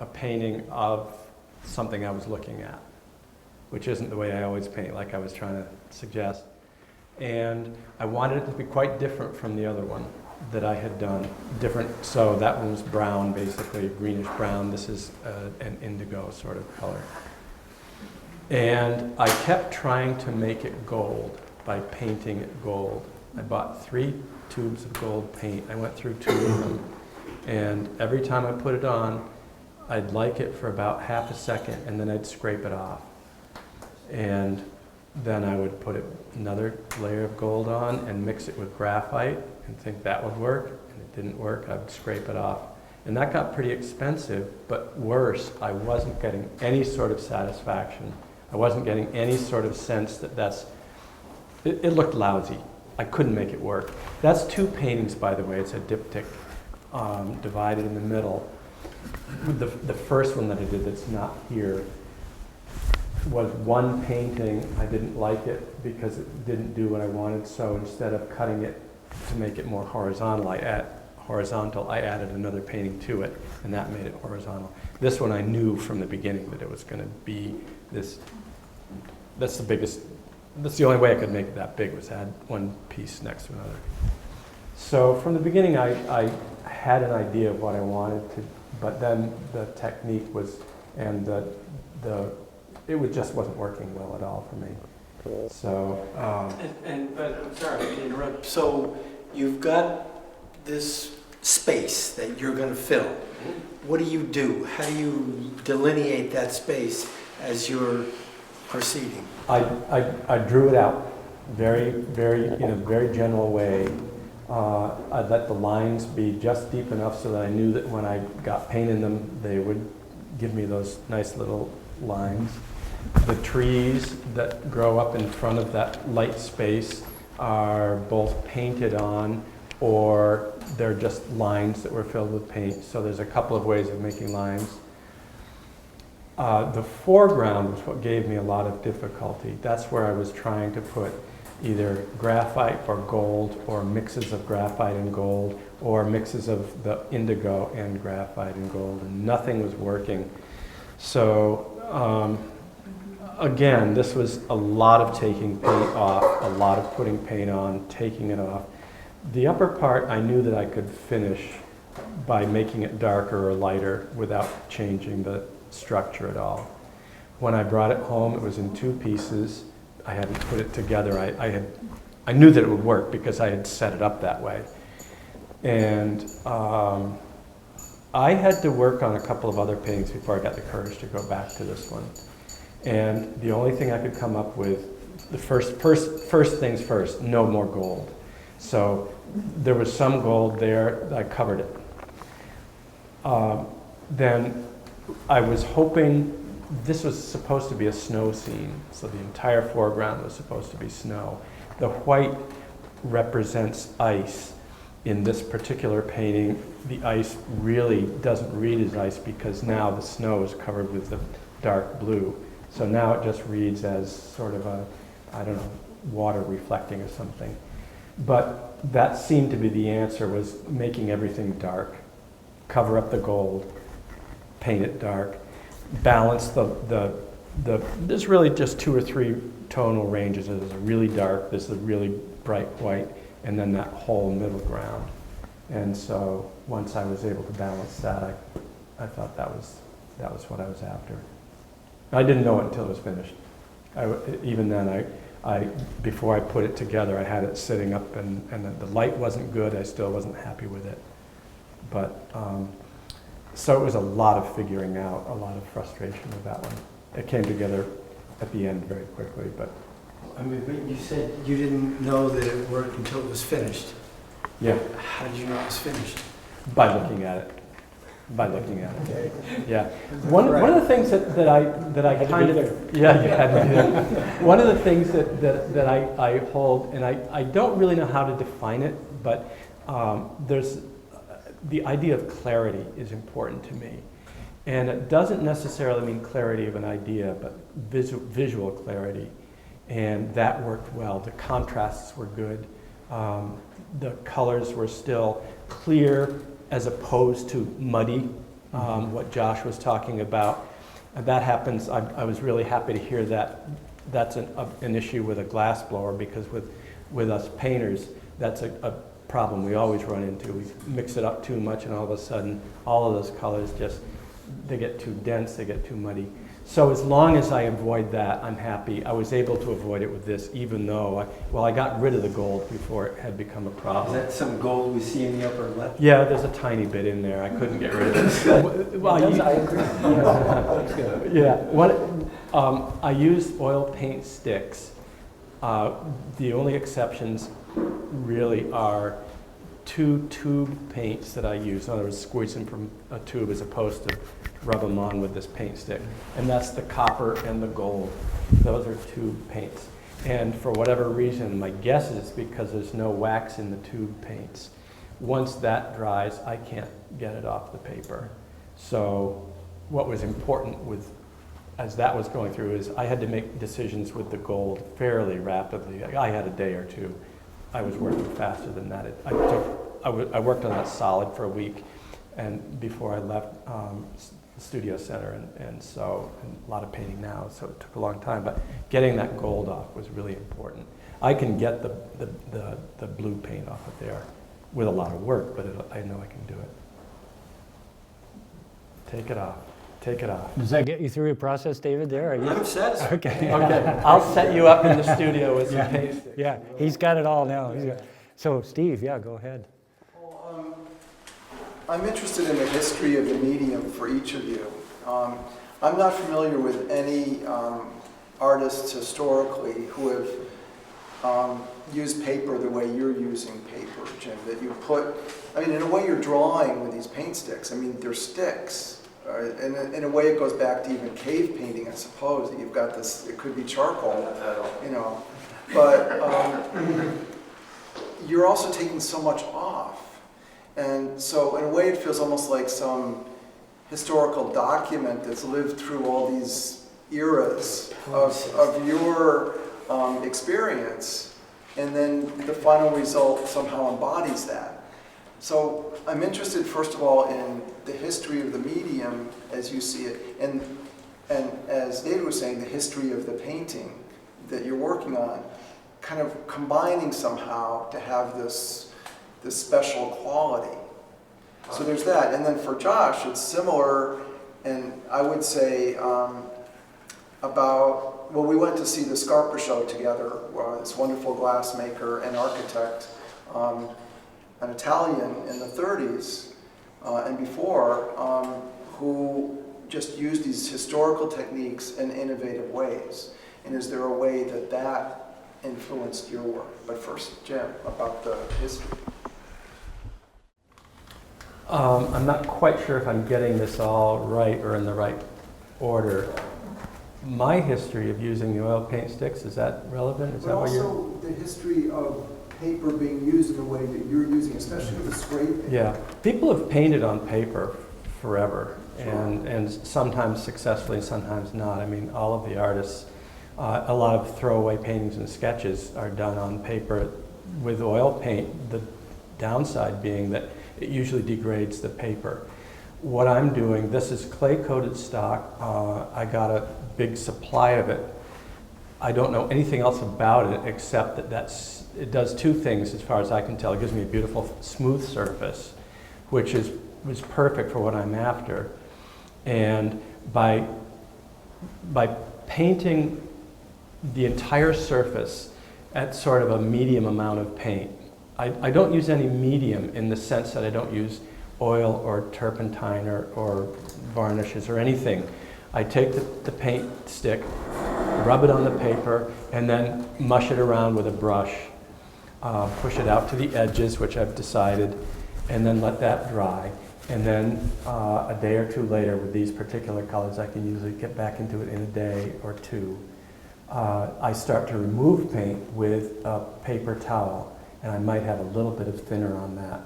a painting of something I was looking at, which isn't the way I always paint, like I was trying to suggest. And I wanted it to be quite different from the other one that I had done. Different, so that one was brown, basically greenish brown. This is an indigo sort of color. And I kept trying to make it gold by painting it gold. I bought 3 tubes of gold paint. I went through 2 of them. And every time I put it on, I'd like it for about half a second, and then I'd scrape it off. And then I would put another layer of gold on and mix it with graphite and think that would work, and it didn't work. I would scrape it off. And that got pretty expensive, but worse, I wasn't getting any sort of satisfaction. I wasn't getting any sort of sense that it looked lousy. I couldn't make it work. That's 2 paintings, by the way. It's a diptych divided in the middle. The first one that I did that's not here was one painting. I didn't like it because it didn't do what I wanted, so instead of cutting it to make it more horizontal, I added another painting to it, and that made it horizontal. This one I knew from the beginning that it was going to be this. That's the biggest, that's the only way I could make it that big, was add one piece next to another. So from the beginning I had an idea of what I wanted to, but then the technique was, and it just wasn't working well at all for me. So, but I'm sorry to interrupt. So you've got this space that you're going to fill. What do? How do you delineate that space as you're proceeding? I drew it out very, in a very general way. I'd let the lines be just deep enough so that I knew that when I got paint in them, they would give me those nice little lines. The trees that grow up in front of that light space are both painted on, or they're just lines that were filled with paint. So there's a couple of ways of making lines. The foreground was what gave me a lot of difficulty. That's where I was trying to put either graphite or gold, or mixes of graphite and gold, or mixes of the indigo and graphite and gold, and nothing was working. So again, this was a lot of taking paint off, a lot of putting paint on, taking it off. The upper part I knew that I could finish by making it darker or lighter without changing the structure at all. When I brought it home, it was in 2 pieces. I hadn't put it together. I knew that it would work because I had set it up that way. And I had to work on a couple of other paintings before I got the courage to go back to this one. And the only thing I could come up with, the first things first, no more gold. So there was some gold there, I covered it. Then I was hoping, this was supposed to be a snow scene, so the entire foreground was supposed to be snow. The white represents ice. In this particular painting, the ice really doesn't read as ice because now the snow is covered with the dark blue. So now it just reads as sort of a, I don't know, water reflecting or something. But that seemed to be the answer, was making everything dark. Cover up the gold, paint it dark, balance there's really just 2 or 3 tonal ranges. There's a really dark, there's a really bright white, and then that whole middle ground. And so once I was able to balance that, I thought that was what I was after. I didn't know it until it was finished. Even then, before I put it together, I had it sitting up and the light wasn't good. I still wasn't happy with it. But, so it was a lot of figuring out, a lot of frustration with that one. It came together at the end very quickly, but. I mean, but you said you didn't know that it worked until it was finished. Yeah. How did you know it was finished? By looking at it. By looking at it. Okay. Yeah. One of the things that I kind of, yeah, you had to be there. One of the things that I hold, and I don't really know how to define it, but there's the idea of clarity is important to me. And it doesn't necessarily mean clarity of an idea, but visual clarity. And that worked well. The contrasts were good. The colors were still clear as opposed to muddy, what Josh was talking about. And that happens, I was really happy to hear that that's an issue with a glass blower, because with us painters, that's a problem we always run into. We mix it up too much and all of a sudden all of those colors just, they get too dense, they get too muddy. So as long as I avoid that, I'm happy. I was able to avoid it with this, even though, I got rid of the gold before it had become a problem. Is that some gold we see in the upper left? Yeah, there's a tiny bit in there. I couldn't get rid of it. I agree. Yeah. I used oil paint sticks. The only exceptions really are 2 tube paints that I use. In other words, squeeze them from a tube as opposed to rub them on with this paint stick. And that's the copper and the gold. Those are tube paints. And for whatever reason, my guess is because there's no wax in the tube paints. Once that dries, I can't get it off the paper. So what was important as that was going through is I had to make decisions with the gold fairly rapidly. I had a day or two. I was working faster than that. I worked on that solid for a week, and before I left the studio center, and a lot of painting now, so it took a long time. But getting that gold off was really important. I can get the blue paint off of there with a lot of work, but I know I can do it. Take it off. Take it off. Does that get you through your process, David, there? I'm satisfied. Okay. Okay. I'll set you up in the studio with some paint sticks. Yeah, he's got it all now. So, Steve, yeah, go ahead. Well, I'm interested in the history of the medium for each of you. I'm not familiar with any artists historically who have used paper the way you're using paper, Jim, that you put, in a way you're drawing with these paint sticks. They're sticks. And in a way it goes back to even cave painting, I suppose, that you've got this, it could be charcoal, but you're also taking so much off. And so in a way it feels almost like some historical document that's lived through all these eras of your experience, and then the final result somehow embodies that. So I'm interested, first of all, in the history of the medium as you see it, and as David was saying, the history of the painting that you're working on, kind of combining somehow to have this special quality. So there's that. And then for Josh, it's similar, and I would say we went to see the Scarpa show together, this wonderful glassmaker and architect, an Italian in the 30s and before, who just used these historical techniques in innovative ways. And is there a way that influenced your work? But first, Jim, about the history. I'm not quite sure if I'm getting this all right or in the right order. My history of using the oil paint sticks, is that relevant? Is that what you're... also the history of paper being used in the way that you're using, especially with spray paint. Yeah, people have painted on paper forever, and sometimes successfully, sometimes not. All of the artists, a lot of throwaway paintings and sketches are done on paper with oil paint, the downside being that it usually degrades the paper. What I'm doing, this is clay-coated stock. I got a big supply of it. I don't know anything else about it except that it does two things as far as I can tell. It gives me a beautiful smooth surface, which is perfect for what I'm after. And by painting the entire surface at sort of a medium amount of paint. I don't use any medium in the sense that I don't use oil or turpentine or varnishes or anything. I take the paint stick, rub it on the paper, and then mush it around with a brush. Push it out to the edges, which I've decided, and then let that dry. And then a day or two later, with these particular colors, I can usually get back into it in a day or two. I start to remove paint with a paper towel, and I might have a little bit of thinner on that.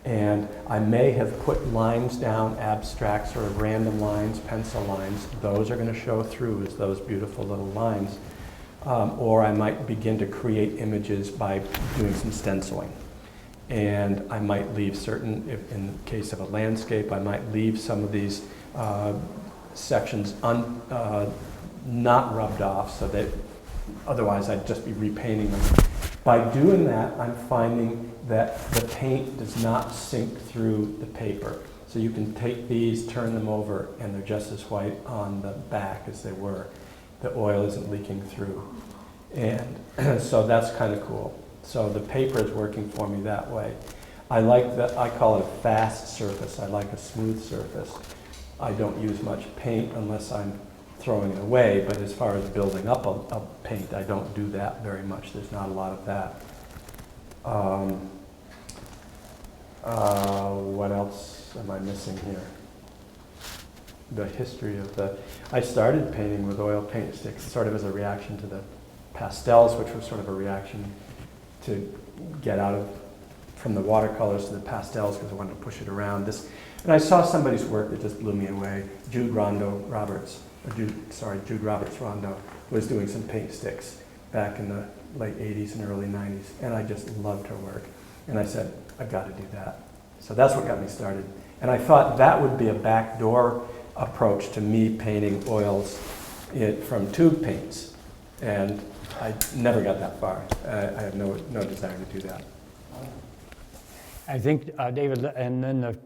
And I may have put lines down, abstracts or random lines, pencil lines. Those are going to show through as those beautiful little lines. Or I might begin to create images by doing some stenciling. And I might leave certain, if in the case of a landscape, I might leave some of these sections not rubbed off, so that otherwise I'd just be repainting them. By doing that, I'm finding that the paint does not sink through the paper. So you can take these, turn them over, and they're just as white on the back as they were. The oil isn't leaking through. And so that's kind of cool. So the paper is working for me that way. I like that, I call it a fast surface. I like a smooth surface. I don't use much paint unless I'm throwing it away, but as far as building up a paint, I don't do that very much. There's not a lot of that. What else am I missing here? The history of I started painting with oil paint sticks sort of as a reaction to the pastels, which was sort of a reaction to get from the watercolors to the pastels because I wanted to push it around. And I saw somebody's work that just blew me away. Jude Roberts Rondo was doing some paint sticks back in the late 80s and early 90s, and I just loved her work. And I said, I've got to do that. So that's what got me started. And I thought that would be a backdoor approach to me painting oils from tube paints. And I never got that far. I have no desire to do that. I think, David, and then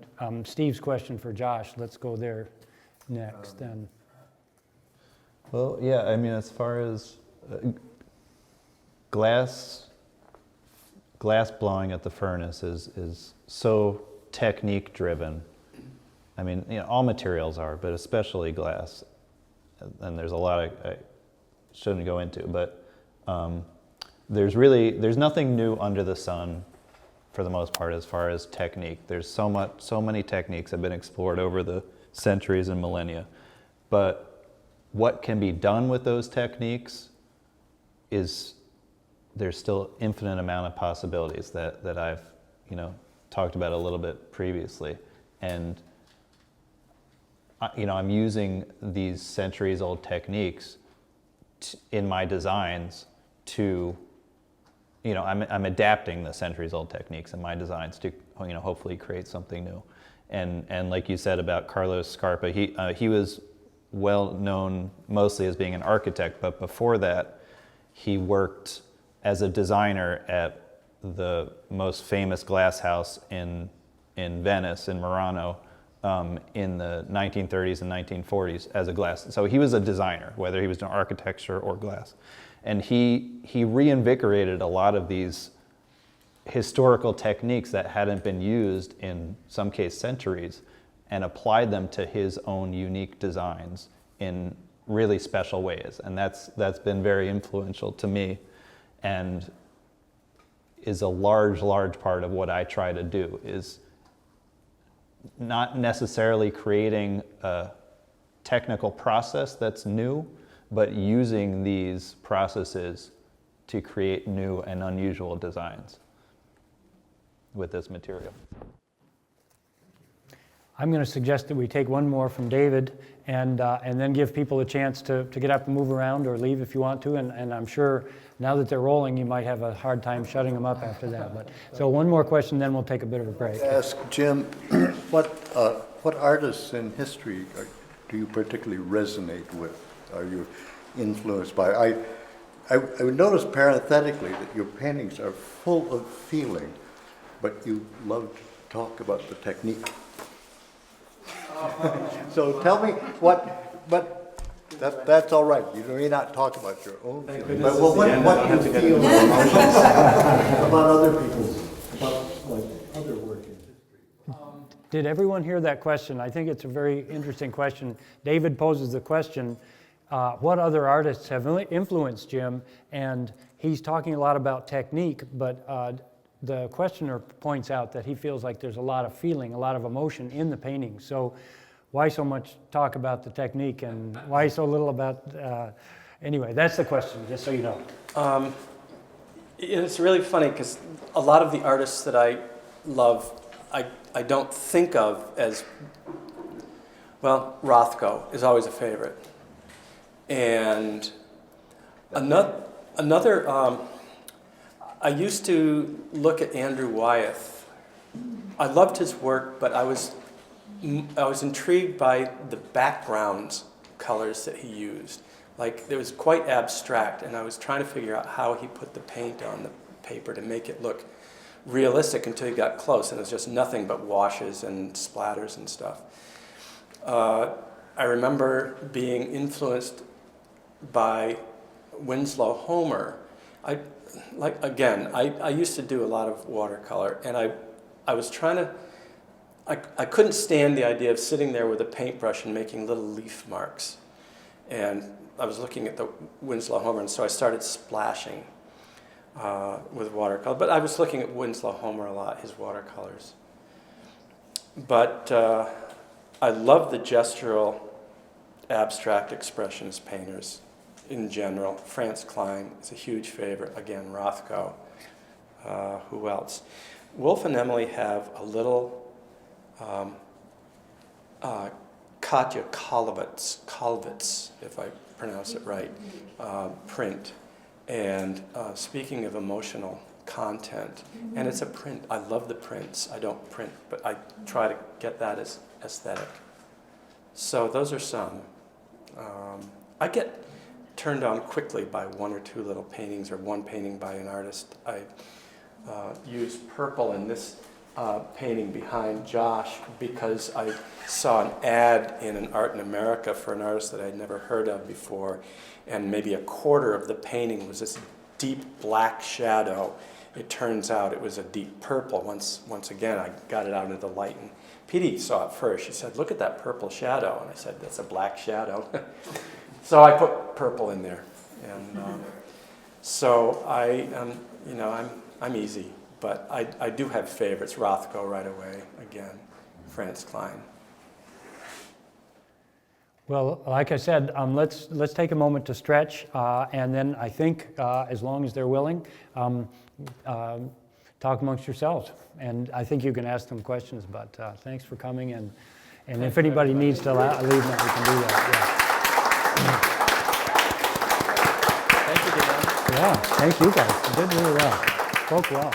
Steve's question for Josh, let's go there next. Well, yeah, I mean, as far as glass blowing at the furnace is so technique driven. I mean, you know, all materials are, but especially glass. And there's a lot I shouldn't go into, but there's nothing new under the sun for the most part as far as technique. There's so many techniques have been explored over the centuries and millennia. But what can be done with those techniques there's still infinite amount of possibilities that I've, talked about a little bit previously. And I'm using these centuries-old techniques in my designs to, I'm adapting the centuries-old techniques in my designs to, hopefully create something new. And like you said about Carlos Scarpa, he was well known mostly as being an architect, but before that, he worked as a designer at the most famous glass house in Venice, in Murano, in the 1930s and 1940s as a glass. So he was a designer, whether he was doing architecture or glass. And he reinvigorated a lot of these historical techniques that hadn't been used in some case centuries and applied them to his own unique designs in really special ways. And that's been very influential to me and is a large part of what I try to do, is not necessarily creating a technical process that's new, but using these processes to create new and unusual designs with this material. I'm going to suggest that we take one more from David and then give people a chance to get up and move around or leave if you want to. And I'm sure now that they're rolling, you might have a hard time shutting them up after that. But so one more question, then we'll take a bit of a break. Ask Jim, what artists in history do you particularly resonate with? Are you influenced by? I would notice parenthetically that your paintings are full of feeling, but you love to talk about the technique. So tell me what That's all right. You may not talk about your own Thank feelings, goodness but it's the end. I don't have what to you get feel into about other people's, about like other work in history. Did everyone hear that question? I think it's a very interesting question. David poses the question, what other artists have influenced Jim? And he's talking a lot about technique, but the questioner points out that he feels like there's a lot of feeling, a lot of emotion in the painting. So why so much talk about the technique and why so little about, anyway, that's the question, just so you know. It's really funny because a lot of the artists that I love, I don't think of as, well, Rothko is always a favorite. And another I used to look at Andrew Wyeth. I loved his work, but I was intrigued by the background colors that he used. Like, it was quite abstract, and I was trying to figure out how he put the paint on the paper to make it look realistic until he got close, and it was just nothing but washes and splatters and stuff. I remember being influenced by Winslow Homer. I used to do a lot of watercolor, and I was trying to, I couldn't stand the idea of sitting there with a paintbrush and making little leaf marks. And I was looking at the Winslow Homer, and so I started splashing with watercolor. But I was looking at Winslow Homer a lot, his watercolors. But I love the gestural abstract expressionist painters in general. Franz Kline is a huge favorite. Again, Rothko. Who else? Wolf and Emily have a little Katja Kalvitz, if I pronounce it right, print. And speaking of emotional content, and it's a print. I love the prints. I don't print, but I try to get that as aesthetic. So those are some. I get turned on quickly by one or two little paintings or one painting by an artist. I used purple in this painting behind Josh because I saw an ad in an Art in America for an artist that I'd never heard of before, and maybe a quarter of the painting was this deep black shadow. It turns out it was a deep purple. Once again, I got it out into the light, and Petey saw it first. She said, "Look at that purple shadow," and I said, "That's a black shadow." So I put purple in there, and so I'm easy. But I do have favorites. Rothko right away, again, Franz Kline. Well, like I said, let's take a moment to stretch, and then I think, as long as they're willing, talk amongst yourselves. And I think you can ask them questions, but thanks for coming, and if anybody needs to leave, we can do that. Thank you, Dan. Yeah, thank you guys. You did really well. Spoke well.